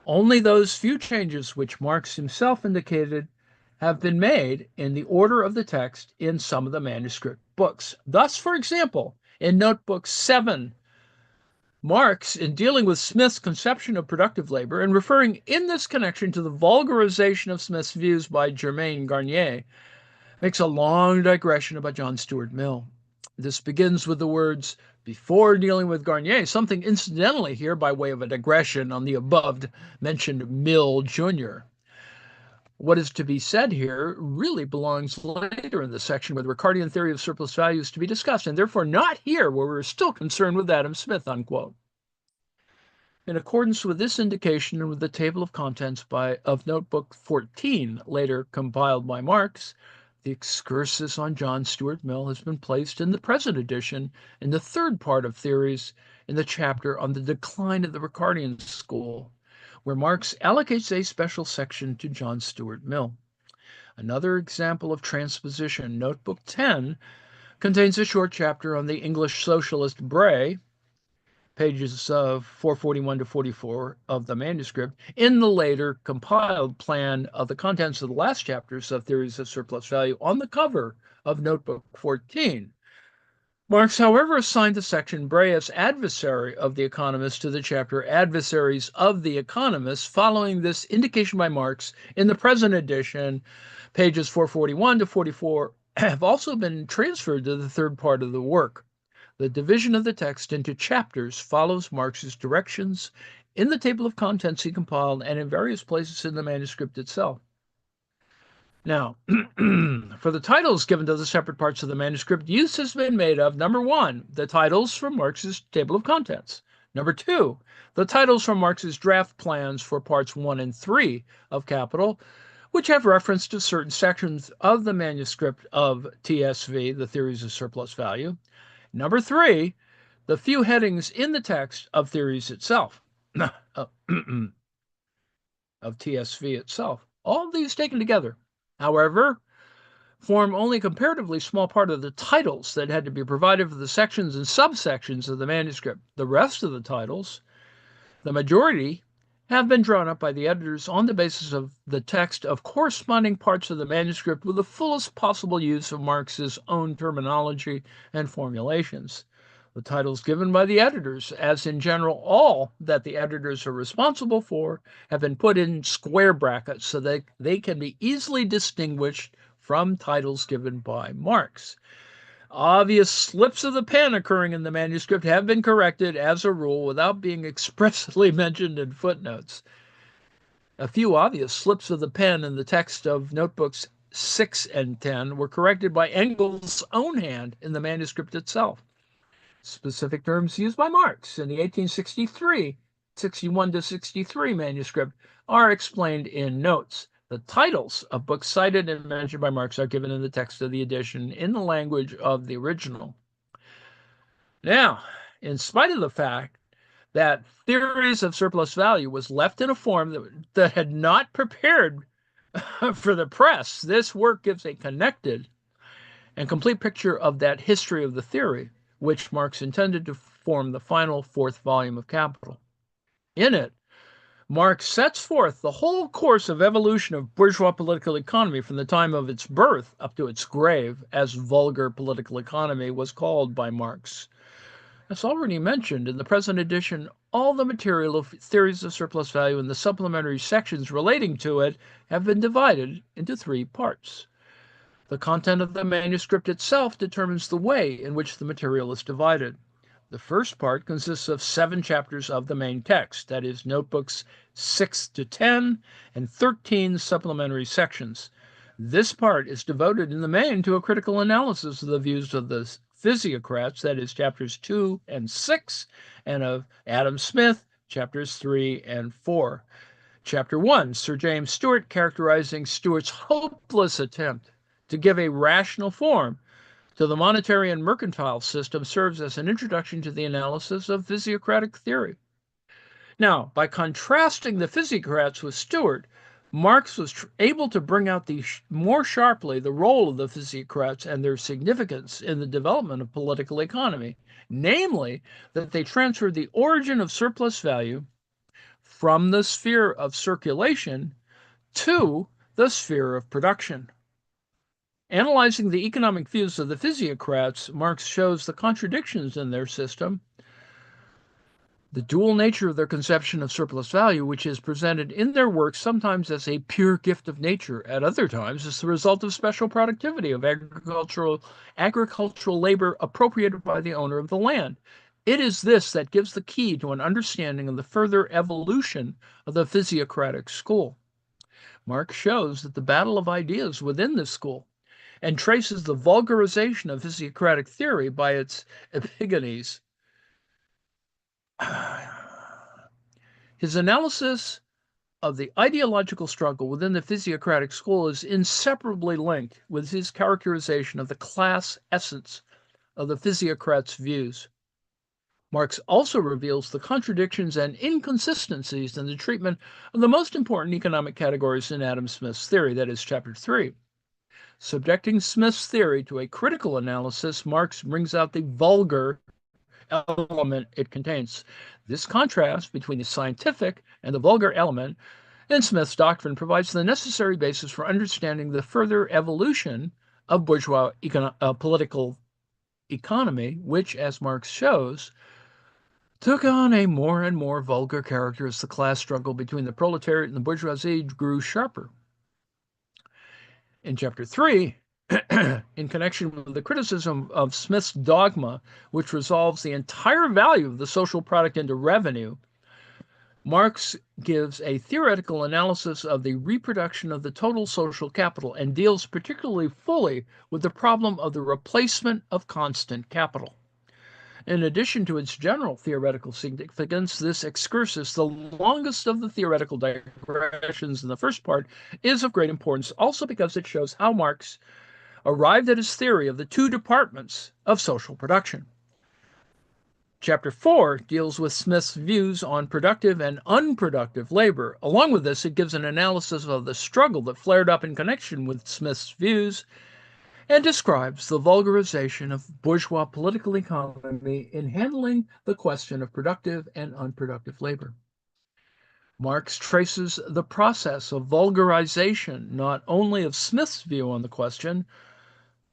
Only those few changes which Marx himself indicated have been made in the order of the text in some of the manuscript books. Thus, for example, in Notebook 7, Marx, in dealing with Smith's conception of productive labor and referring in this connection to the vulgarization of Smith's views by Germain Garnier, makes a long digression about John Stuart Mill. This begins with the words, before dealing with Garnier, something incidentally here by way of a digression on the above mentioned Mill Jr. What is to be said here really belongs later in the section where the Ricardian theory of surplus value is to be discussed, and therefore not here where we're still concerned with Adam Smith, unquote. In accordance with this indication and with the table of contents of Notebook 14, later compiled by Marx, The excursus on John Stuart Mill has been placed in the present edition in the third part of Theories in the chapter on the decline of the Ricardian school, where Marx allocates a special section to John Stuart Mill. Another example of transposition, Notebook 10, contains a short chapter on the English socialist Bray, pages 441 to 44 of the manuscript, in the later compiled plan of the contents of the last chapters of Theories of Surplus Value on the cover of Notebook 14. Marx, however, assigned the section Bray as adversary of the economist to the chapter Adversaries of the Economist, following this indication by Marx in the present edition, pages 441 to 44, have also been transferred to the third part of the work. The division of the text into chapters follows Marx's directions in the table of contents he compiled and in various places in the manuscript itself. Now, for the titles given to the separate parts of the manuscript, use has been made of, number one, the titles from Marx's table of contents. Number two, the titles from Marx's draft plans for parts 1 and 3 of Capital, which have reference to certain sections of the manuscript of TSV, the Theories of Surplus Value. Number three, the few headings in the text of Theories itself, of TSV itself. All of these taken together, however, form only a comparatively small part of the titles that had to be provided for the sections and subsections of the manuscript. The rest of the titles, the majority, have been drawn up by the editors on the basis of the text of corresponding parts of the manuscript with the fullest possible use of Marx's own terminology and formulations. The titles given by the editors, as in general all that the editors are responsible for, have been put in square brackets so that they can be easily distinguished from titles given by Marx. Obvious slips of the pen occurring in the manuscript have been corrected as a rule without being expressly mentioned in footnotes. A few obvious slips of the pen in the text of notebooks 6 and 10 were corrected by Engels' own hand in the manuscript itself. Specific terms used by Marx in the 1863, 61 to 63 manuscript are explained in notes. The titles of books cited and mentioned by Marx are given in the text of the edition in the language of the original. Now, in spite of the fact that Theories of Surplus Value was left in a form that had not prepared for the press, this work gives a connected and complete picture of that history of the theory, which Marx intended to form the final fourth volume of Capital. In it, Marx sets forth the whole course of evolution of bourgeois political economy from the time of its birth up to its grave, as vulgar political economy was called by Marx. As already mentioned, in the present edition, all the material of Theories of Surplus Value and the supplementary sections relating to it have been divided into three parts. The content of the manuscript itself determines the way in which the material is divided. The first part consists of 7 chapters of the main text, that is, notebooks 6 to 10 and 13 supplementary sections. This part is devoted in the main to a critical analysis of the views of the physiocrats, that is, chapters 2 and 6, and of Adam Smith, chapters 3 and 4. Chapter 1, Sir James Stewart, characterizing Stewart's hopeless attempt to give a rational form to the monetary and mercantile system, serves as an introduction to the analysis of physiocratic theory. Now, by contrasting the physiocrats with Stewart, Marx was able to bring out more sharply the role of the physiocrats and their significance in the development of political economy, namely that they transferred the origin of surplus value from the sphere of circulation to the sphere of production. Analyzing the economic views of the physiocrats, Marx shows the contradictions in their system, the dual nature of their conception of surplus value, which is presented in their works sometimes as a pure gift of nature, at other times as the result of special productivity of agricultural labor appropriated by the owner of the land. It is this that gives the key to an understanding of the further evolution of the physiocratic school. Marx shows that the battle of ideas within this school and traces the vulgarization of physiocratic theory by its epigones. His analysis of the ideological struggle within the physiocratic school is inseparably linked with his characterization of the class essence of the physiocrats' views. Marx also reveals the contradictions and inconsistencies in the treatment of the most important economic categories in Adam Smith's theory, that is, Chapter 3. Subjecting Smith's theory to a critical analysis, Marx brings out the vulgar element it contains. This contrast between the scientific and the vulgar element in Smith's doctrine provides the necessary basis for understanding the further evolution of bourgeois political economy, which, as Marx shows, took on a more and more vulgar character as the class struggle between the proletariat and the bourgeoisie grew sharper. In Chapter 3, in connection with the criticism of Smith's dogma, which resolves the entire value of the social product into revenue, Marx gives a theoretical analysis of the reproduction of the total social capital and deals particularly fully with the problem of the replacement of constant capital. In addition to its general theoretical significance, this excursus, the longest of the theoretical digressions in the first part, is of great importance also because it shows how Marx arrived at his theory of the two departments of social production. Chapter 4 deals with Smith's views on productive and unproductive labor. Along with this, it gives an analysis of the struggle that flared up in connection with Smith's views and describes the vulgarization of bourgeois political economy in handling the question of productive and unproductive labor. Marx traces the process of vulgarization not only of Smith's view on the question,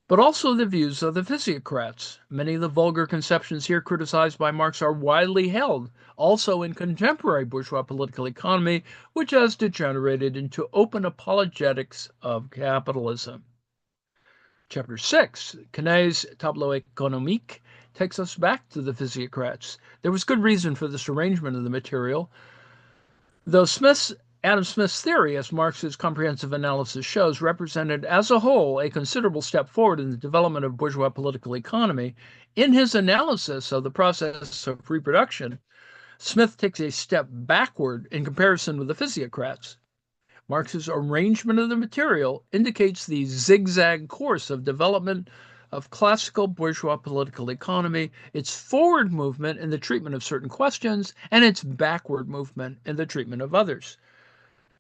but also the views of the physiocrats. Many of the vulgar conceptions here criticized by Marx are widely held, also in contemporary bourgeois political economy, which has degenerated into open apologetics of capitalism. Chapter 6, Quenet's Tableau économique, takes us back to the physiocrats. There was good reason for this arrangement of the material. Though Adam Smith's theory, as Marx's comprehensive analysis shows, represented as a whole a considerable step forward in the development of bourgeois political economy, in his analysis of the process of reproduction, Smith takes a step backward in comparison with the physiocrats. Marx's arrangement of the material indicates the zigzag course of development of classical bourgeois political economy, its forward movement in the treatment of certain questions, and its backward movement in the treatment of others.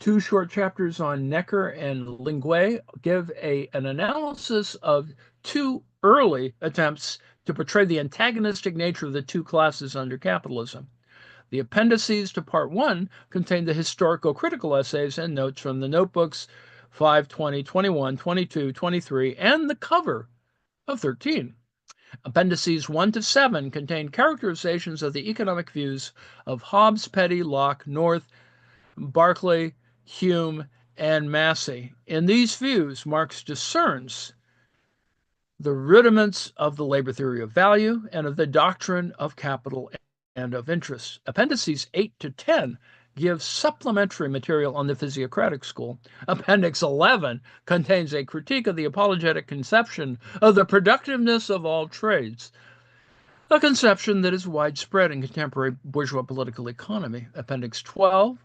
Two short chapters on Necker and Linguet give an analysis of two early attempts to portray the antagonistic nature of the two classes under capitalism. The appendices to Part 1 contain the historical critical essays and notes from the notebooks 5, 20, 21, 22, 23, and the cover of 13. Appendices 1 to 7 contain characterizations of the economic views of Hobbes, Petty, Locke, North, Berkeley, Hume, and Massey. In these views, Marx discerns the rudiments of the labor theory of value and of the doctrine of capital and of interest. Appendices 8 to 10 give supplementary material on the physiocratic school. Appendix 11 contains a critique of the apologetic conception of the productiveness of all trades, a conception that is widespread in contemporary bourgeois political economy. Appendix 12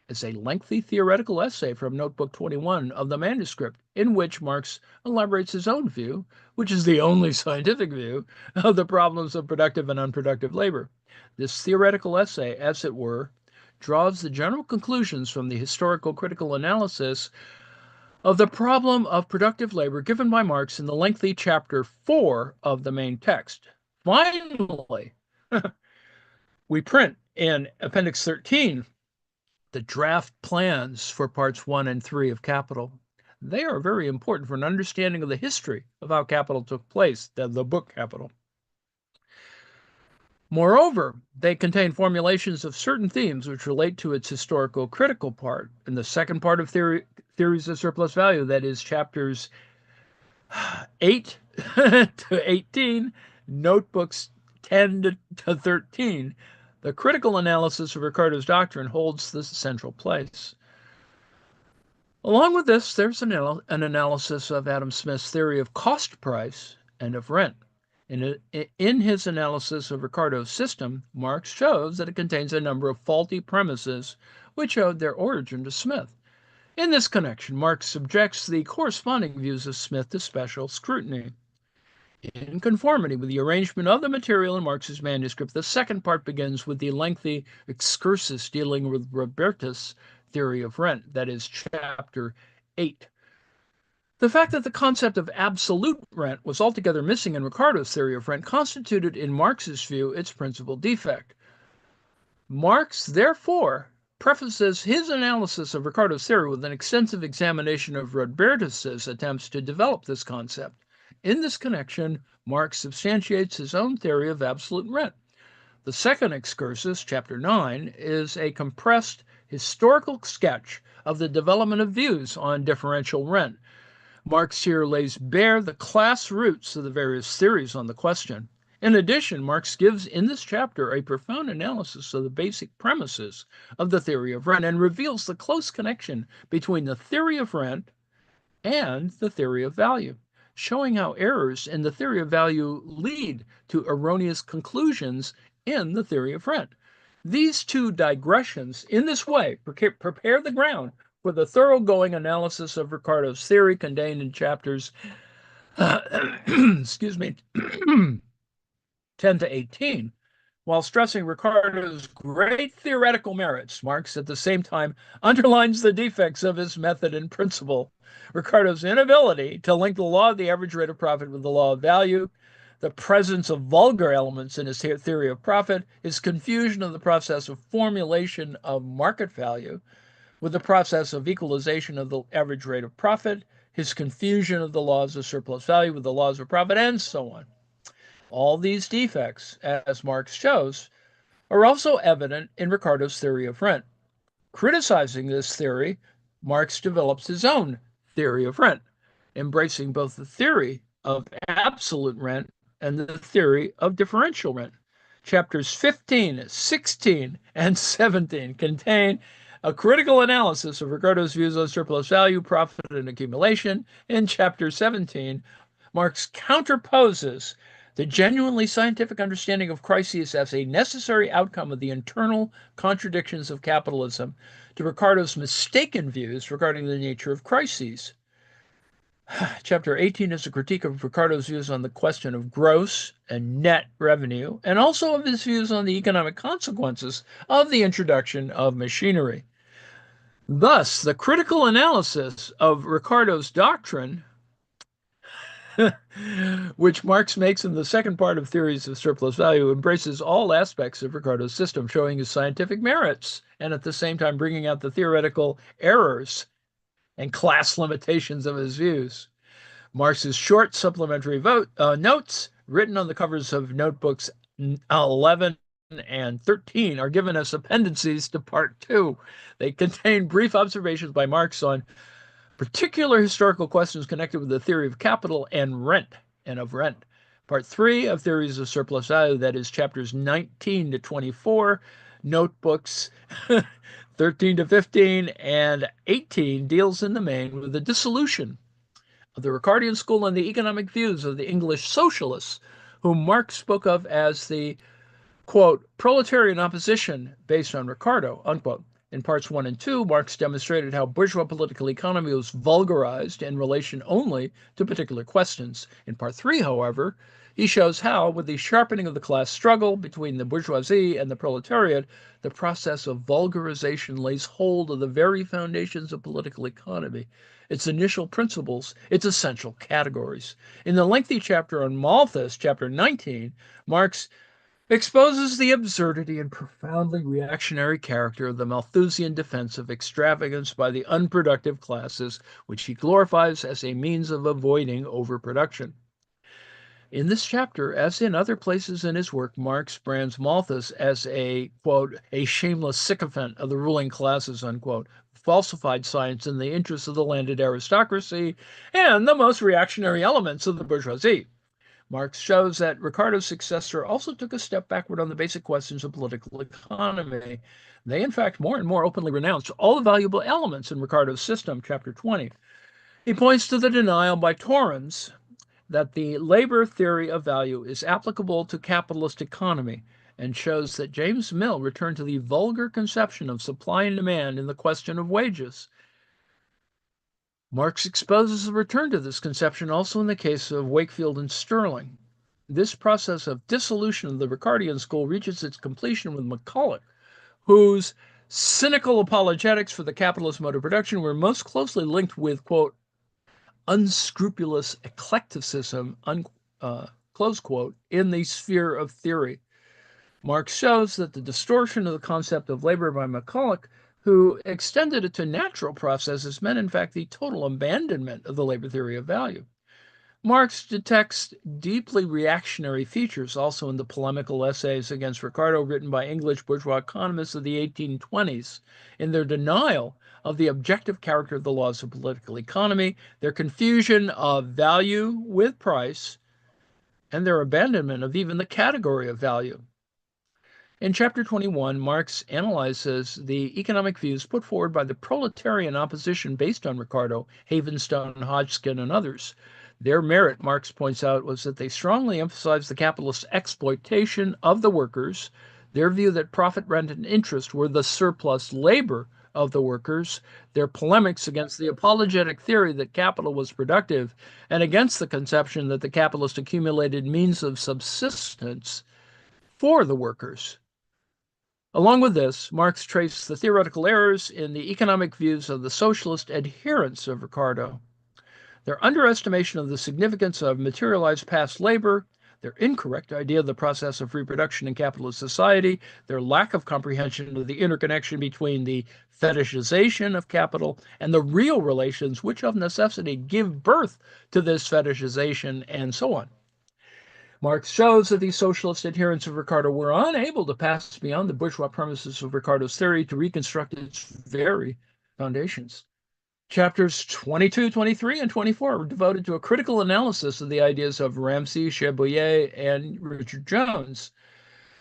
is a lengthy theoretical essay from Notebook 21 of the manuscript, in which Marx elaborates his own view, which is the only scientific view, of the problems of productive and unproductive labor. This theoretical essay, as it were, draws the general conclusions from the historical critical analysis of the problem of productive labor given by Marx in the lengthy Chapter 4 of the main text. Finally, we print in Appendix 13 the draft plans for Parts 1 and 3 of Capital. They are very important for an understanding of the history of how capital took place, the book Capital. Moreover, they contain formulations of certain themes which relate to its historical critical part. In the second part of Theories of Surplus Value, that is chapters 8 to 18, notebooks 10 to 13, the critical analysis of Ricardo's doctrine holds the central place. Along with this, there's an analysis of Adam Smith's theory of cost price and of rent. In his analysis of Ricardo's system, Marx shows that it contains a number of faulty premises which owed their origin to Smith. In this connection, Marx subjects the corresponding views of Smith to special scrutiny. In conformity with the arrangement of the material in Marx's manuscript, the second part begins with the lengthy excursus dealing with Robertus' theory of rent, that is, chapter 8. The fact that the concept of absolute rent was altogether missing in Ricardo's theory of rent constituted, in Marx's view, its principal defect. Marx, therefore, prefaces his analysis of Ricardo's theory with an extensive examination of Robertus's attempts to develop this concept. In this connection, Marx substantiates his own theory of absolute rent. The second excursus, chapter 9, is a compressed historical sketch of the development of views on differential rent. Marx here lays bare the class roots of the various theories on the question. In addition, Marx gives in this chapter a profound analysis of the basic premises of the theory of rent and reveals the close connection between the theory of rent and the theory of value, showing how errors in the theory of value lead to erroneous conclusions in the theory of rent. These two digressions, in this way, prepare the ground for the thoroughgoing analysis of Ricardo's theory contained in chapters excuse me, 10 to 18. While stressing Ricardo's great theoretical merits, Marx at the same time underlines the defects of his method and principle. Ricardo's inability to link the law of the average rate of profit with the law of value, the presence of vulgar elements in his theory of profit, his confusion of the process of formulation of market value with the process of equalization of the average rate of profit, his confusion of the laws of surplus value with the laws of profit, and so on. All these defects, as Marx shows, are also evident in Ricardo's theory of rent. Criticizing this theory, Marx develops his own theory of rent, embracing both the theory of absolute rent and the theory of differential rent. Chapters 15, 16, and 17 contain a critical analysis of Ricardo's views on surplus value, profit, and accumulation. In chapter 17, Marx counterposes the genuinely scientific understanding of crises as a necessary outcome of the internal contradictions of capitalism to Ricardo's mistaken views regarding the nature of crises. Chapter 18 is a critique of Ricardo's views on the question of gross and net revenue, and also of his views on the economic consequences of the introduction of machinery. Thus, the critical analysis of Ricardo's doctrine which Marx makes in the second part of Theories of Surplus Value, embraces all aspects of Ricardo's system, showing his scientific merits, and at the same time bringing out the theoretical errors and class limitations of his views. Marx's short supplementary notes, written on the covers of notebooks 11 and 13, are given as appendices to Part 2. They contain brief observations by Marx on particular historical questions connected with the theory of capital and rent, and of rent. Part 3 of Theories of Surplus Value, that is chapters 19 to 24, notebooks 13 to 15, and 18, deals in the main with the dissolution of the Ricardian school and the economic views of the English socialists, whom Marx spoke of as the, quote, proletarian opposition based on Ricardo, unquote. In parts 1 and 2, Marx demonstrated how bourgeois political economy was vulgarized in relation only to particular questions. In part 3, however, he shows how, with the sharpening of the class struggle between the bourgeoisie and the proletariat, the process of vulgarization lays hold of the very foundations of political economy, its initial principles, its essential categories. In the lengthy chapter on Malthus, chapter 19, Marx exposes the absurdity and profoundly reactionary character of the Malthusian defense of extravagance by the unproductive classes, which he glorifies as a means of avoiding overproduction. In this chapter, as in other places in his work, Marx brands Malthus as a, quote, a shameless sycophant of the ruling classes, unquote, falsified science in the interests of the landed aristocracy and the most reactionary elements of the bourgeoisie. Marx shows that Ricardo's successor also took a step backward on the basic questions of political economy. They, in fact, more and more openly renounce all the valuable elements in Ricardo's system, chapter 20. He points to the denial by Torrens that the labor theory of value is applicable to capitalist economy, and shows that James Mill returned to the vulgar conception of supply and demand in the question of wages. Marx exposes a return to this conception also in the case of Wakefield and Sterling. This process of dissolution of the Ricardian school reaches its completion with McCulloch, whose cynical apologetics for the capitalist mode of production were most closely linked with, quote, unscrupulous eclecticism, close quote, in the sphere of theory. Marx shows that the distortion of the concept of labor by McCulloch, who extended it to natural processes, meant in fact the total abandonment of the labor theory of value. Marx detects deeply reactionary features also in the polemical essays against Ricardo written by English bourgeois economists of the 1820s, in their denial of the objective character of the laws of political economy, their confusion of value with price, and their abandonment of even the category of value. In Chapter 21, Marx analyzes the economic views put forward by the proletarian opposition based on Ricardo, Havenstone, Hodgkin, and others. Their merit, Marx points out, was that they strongly emphasized the capitalist exploitation of the workers, their view that profit, rent, and interest were the surplus labor of the workers, their polemics against the apologetic theory that capital was productive, and against the conception that the capitalist accumulated means of subsistence for the workers. Along with this, Marx traced the theoretical errors in the economic views of the socialist adherents of Ricardo. Their underestimation of the significance of materialized past labor, their incorrect idea of the process of reproduction in capitalist society, their lack of comprehension of the interconnection between the fetishization of capital and the real relations which of necessity give birth to this fetishization, and so on. Marx shows that these socialist adherents of Ricardo were unable to pass beyond the bourgeois premises of Ricardo's theory to reconstruct its very foundations. Chapters 22, 23, and 24 are devoted to a critical analysis of the ideas of Ramsey, Cherbulier, and Richard Jones.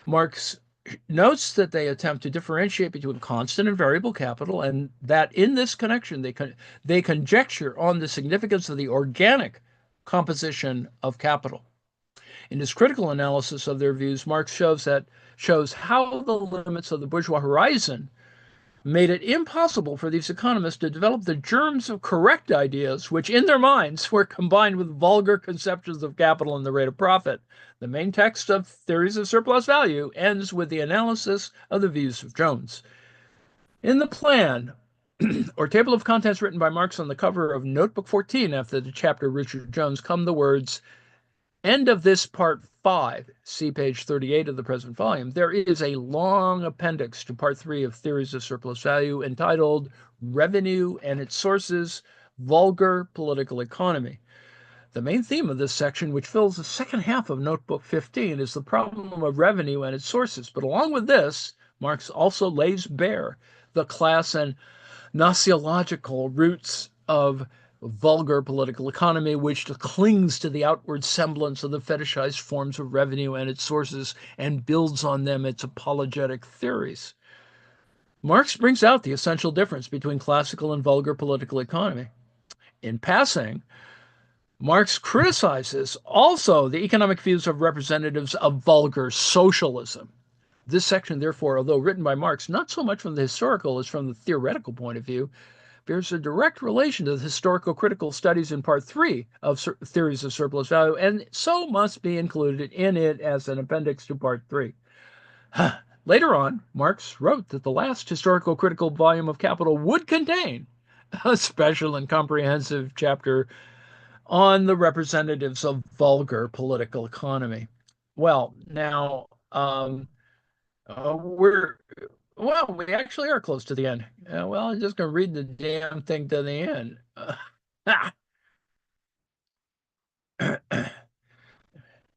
Marx notes that they attempt to differentiate between constant and variable capital, and that in this connection they conjecture on the significance of the organic composition of capital. In his critical analysis of their views, Marx shows how the limits of the bourgeois horizon made it impossible for these economists to develop the germs of correct ideas, which in their minds were combined with vulgar conceptions of capital and the rate of profit. The main text of Theories of Surplus Value ends with the analysis of the views of Jones. In the plan, or table of contents written by Marx on the cover of Notebook 14 after the chapter Richard Jones, come the words, end of this part 5, see page 38 of the present volume. There is a long appendix to part 3 of Theories of Surplus Value entitled Revenue and Its Sources, Vulgar Political Economy. The main theme of this section, which fills the second half of Notebook 15, is the problem of revenue and its sources. But along with this, Marx also lays bare the class and gnosiological roots of vulgar political economy, which clings to the outward semblance of the fetishized forms of revenue and its sources and builds on them its apologetic theories. Marx brings out the essential difference between classical and vulgar political economy. In passing, Marx criticizes also the economic views of representatives of vulgar socialism. This section, therefore, although written by Marx not so much from the historical as from the theoretical point of view, bears a direct relation to the historical critical studies in part 3 of Theories of Surplus Value, and so must be included in it as an appendix to part 3. Later on, Marx wrote that the last historical critical volume of Capital would contain a special and comprehensive chapter on the representatives of vulgar political economy. Well, now, we actually are close to the end. I'm just going to read the damn thing to the end.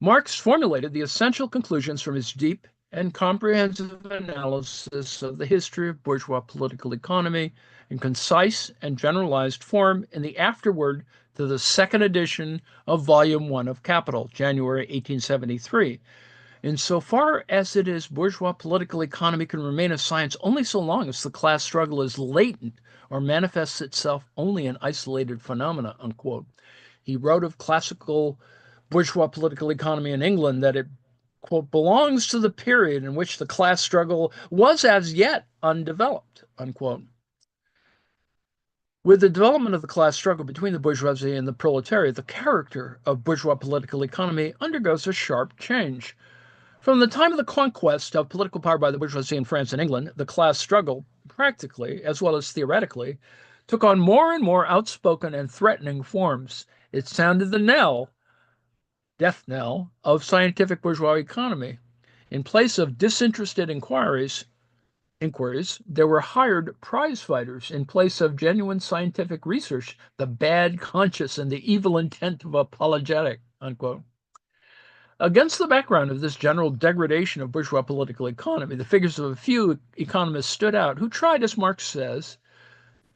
Marx formulated the essential conclusions from his deep and comprehensive analysis of the history of bourgeois political economy in concise and generalized form in the afterword to the second edition of Volume 1 of Capital, January 1873. Insofar as it is, bourgeois political economy can remain a science only so long as the class struggle is latent or manifests itself only in isolated phenomena, unquote. He wrote of classical bourgeois political economy in England that it quote, belongs to the period in which the class struggle was as yet undeveloped, unquote. With the development of the class struggle between the bourgeoisie and the proletariat, the character of bourgeois political economy undergoes a sharp change. From the time of the conquest of political power by the bourgeoisie in France and England, the class struggle, practically as well as theoretically, took on more and more outspoken and threatening forms. It sounded the death knell, of scientific bourgeois economy. In place of disinterested inquiries, there were hired prize fighters in place of genuine scientific research, the bad conscience and the evil intent of apologetic, unquote. Against the background of this general degradation of bourgeois political economy, the figures of a few economists stood out who tried, as Marx says,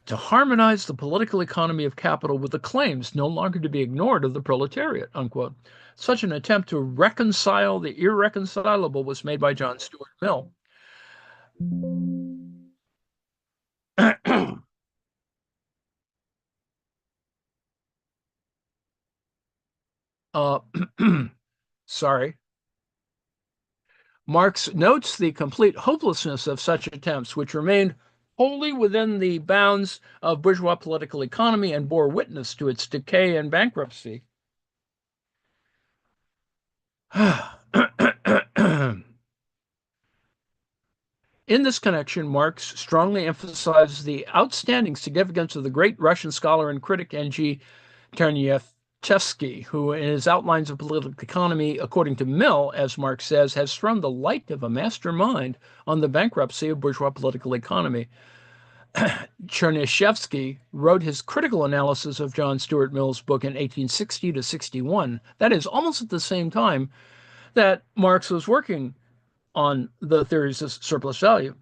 to harmonize the political economy of capital with the claims no longer to be ignored of the proletariat, unquote. Such an attempt to reconcile the irreconcilable was made by John Stuart Mill. uh, sorry. Marx notes the complete hopelessness of such attempts, which remained wholly within the bounds of bourgeois political economy and bore witness to its decay and bankruptcy. In this connection, Marx strongly emphasized the outstanding significance of the great Russian scholar and critic N.G. Chernyshevsky, who, in his Outlines of Political Economy, according to Mill, as Marx says, has thrown the light of a master mind on the bankruptcy of bourgeois political economy. Chernyshevsky wrote his critical analysis of John Stuart Mill's book in 1860 to 61. That is almost at the same time that Marx was working on the theories of surplus value.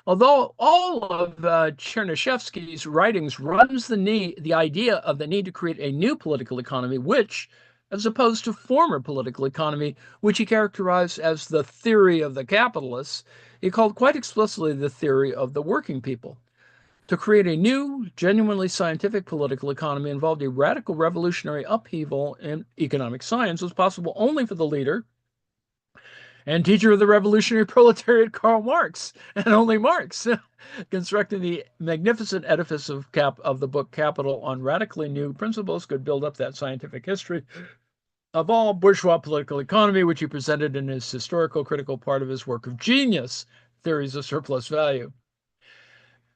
Although all of Chernyshevsky's writings runs the idea of the need to create a new political economy, which, as opposed to former political economy, which he characterized as the theory of the capitalists, he called quite explicitly the theory of the working people. To create a new, genuinely scientific political economy involved a radical revolutionary upheaval in economic science was possible only for the leader and teacher of the revolutionary proletariat Karl Marx, and only Marx, constructing the magnificent edifice of the book Capital on radically new principles, could build up that scientific history of all bourgeois political economy, which he presented in his historical critical part of his work of genius, Theories of Surplus Value.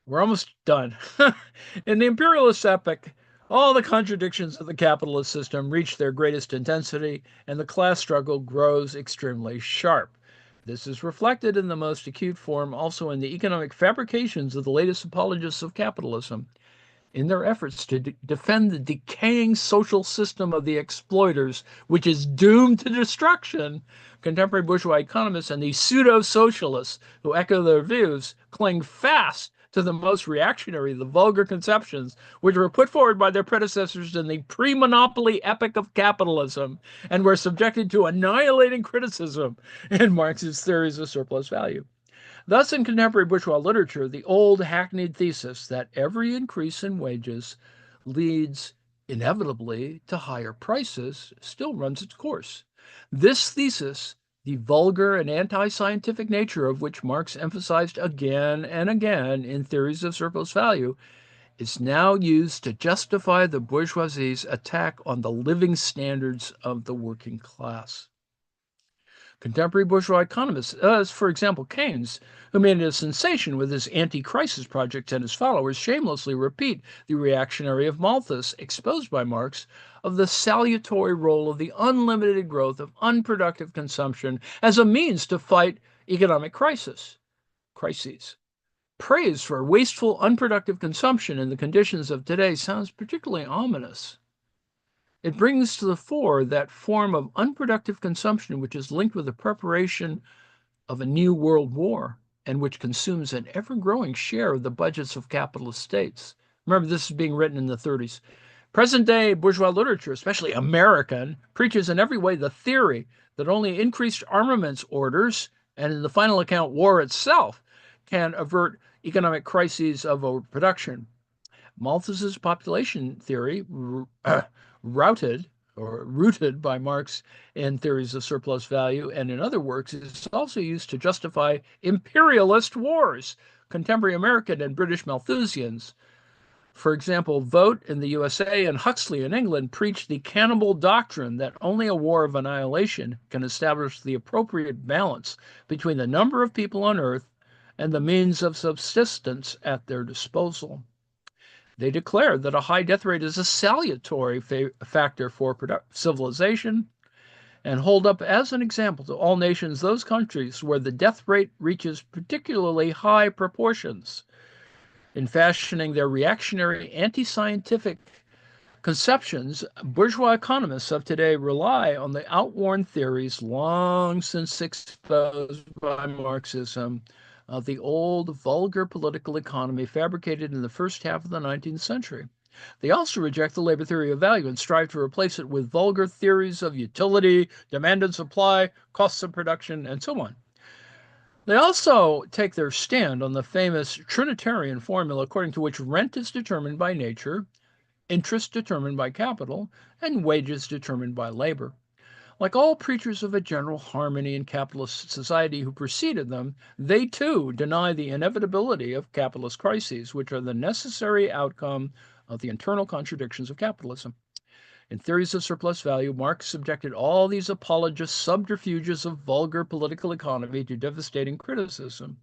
We're almost done. In the imperialist epoch, all the contradictions of the capitalist system reach their greatest intensity, and the class struggle grows extremely sharp. This is reflected in the most acute form also in the economic fabrications of the latest apologists of capitalism. In their efforts to defend the decaying social system of the exploiters, which is doomed to destruction, contemporary bourgeois economists and the pseudo-socialists who echo their views cling fast to the most reactionary, the vulgar conceptions which were put forward by their predecessors in the pre-monopoly epoch of capitalism and were subjected to annihilating criticism in Marx's theories of surplus value. Thus, in contemporary bourgeois literature, the old hackneyed thesis that every increase in wages leads inevitably to higher prices still runs its course. This thesis, the vulgar and anti-scientific nature of which Marx emphasized again and again in Theories of Surplus Value, is now used to justify the bourgeoisie's attack on the living standards of the working class. Contemporary bourgeois economists, as for example Keynes, who made a sensation with his anti-crisis project and his followers, shamelessly repeat the reactionary of Malthus, exposed by Marx, of the salutary role of the unlimited growth of unproductive consumption as a means to fight economic crises. Praise for wasteful, unproductive consumption in the conditions of today sounds particularly ominous. It brings to the fore that form of unproductive consumption which is linked with the preparation of a new world war and which consumes an ever-growing share of the budgets of capitalist states. Remember, this is being written in the 30s. Present-day bourgeois literature, especially American, preaches in every way the theory that only increased armaments orders, and in the final account, war itself, can avert economic crises of overproduction. Malthus's population theory routed or rooted by Marx in theories of surplus value and in other works, is also used to justify imperialist wars, contemporary American and British Malthusians. For example, Vogt in the USA and Huxley in England preached the cannibal doctrine that only a war of annihilation can establish the appropriate balance between the number of people on Earth and the means of subsistence at their disposal. They declared that a high death rate is a salutary factor for civilization and hold up as an example to all nations those countries where the death rate reaches particularly high proportions. In fashioning their reactionary, anti scientific conceptions, bourgeois economists of today rely on the outworn theories long since exposed by Marxism of the old, vulgar political economy fabricated in the first half of the 19th century. They also reject the labor theory of value and strive to replace it with vulgar theories of utility, demand and supply, costs of production, and so on. They also take their stand on the famous Trinitarian formula according to which rent is determined by nature, interest determined by capital, and wages determined by labor. Like all preachers of a general harmony in capitalist society who preceded them, they too deny the inevitability of capitalist crises, which are the necessary outcome of the internal contradictions of capitalism. In theories of surplus value, Marx subjected all these apologist subterfuges of vulgar political economy to devastating criticism.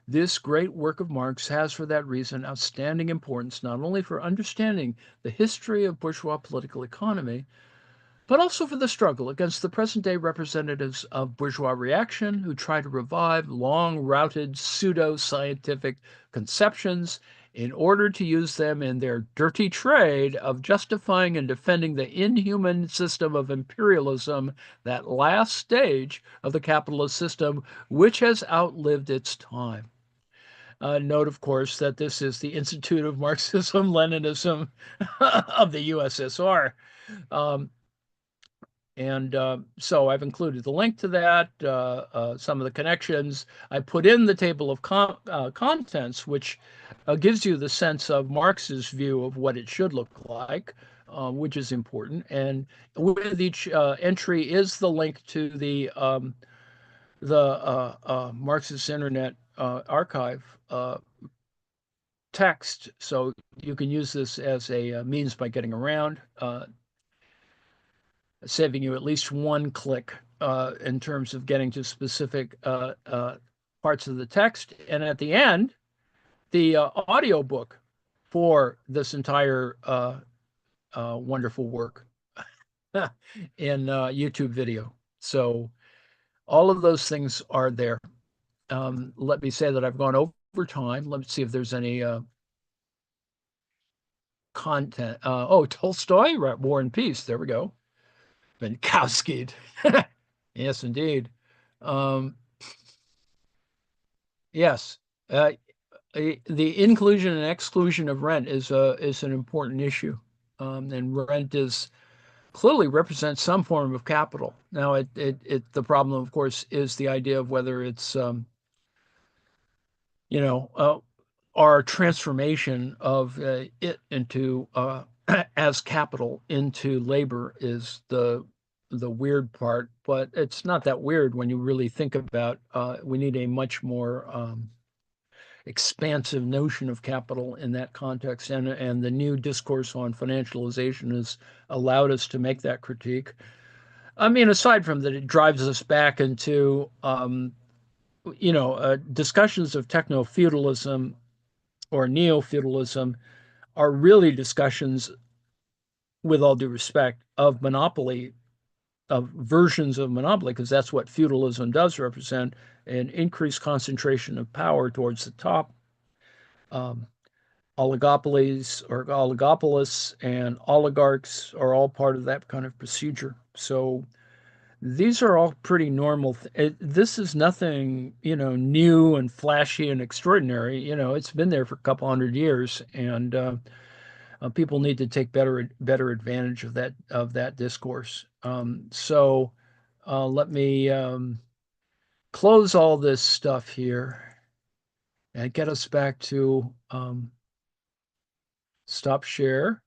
This great work of Marx has, for that reason, outstanding importance not only for understanding the history of bourgeois political economy, but also for the struggle against the present day representatives of bourgeois reaction who try to revive long routed pseudo scientific conceptions in order to use them in their dirty trade of justifying and defending the inhuman system of imperialism, that last stage of the capitalist system, which has outlived its time. Note, of course, that this is the Institute of Marxism Leninism of the USSR. Um, and so I've included the link to that, some of the connections. I put in the table of contents, which gives you the sense of Marx's view of what it should look like, which is important. And with each entry is the link to the Marxist Internet archive text. So you can use this as a means by getting around, saving you at least one click in terms of getting to specific parts of the text. And at the end, the audio book for this entire wonderful work in YouTube video. So all of those things are there. Let me say that I've gone over time. Let's see if there's any content. Oh, Tolstoy, right? War and Peace. There we go. Minkowski. Yes, indeed. Um, yes, the inclusion and exclusion of rent is an important issue, and rent is clearly represents some form of capital. Now, the problem, of course, is the idea of whether it's you know, our transformation of it into as capital into labor is the weird part, but it's not that weird when you really think about we need a much more expansive notion of capital in that context, and the new discourse on financialization has allowed us to make that critique. I mean, aside from that, it drives us back into discussions of techno-feudalism or neo-feudalism are really discussions, with all due respect, of monopoly, of versions of monopoly, because that's what feudalism does represent, an increased concentration of power towards the top. Oligopolies or oligopolists and oligarchs are all part of that kind of procedure. So these are all pretty normal. This is nothing, new and flashy and extraordinary. It's been there for a couple hundred years, and people need to take better advantage of that discourse. So let me close all this stuff here and get us back to stop share.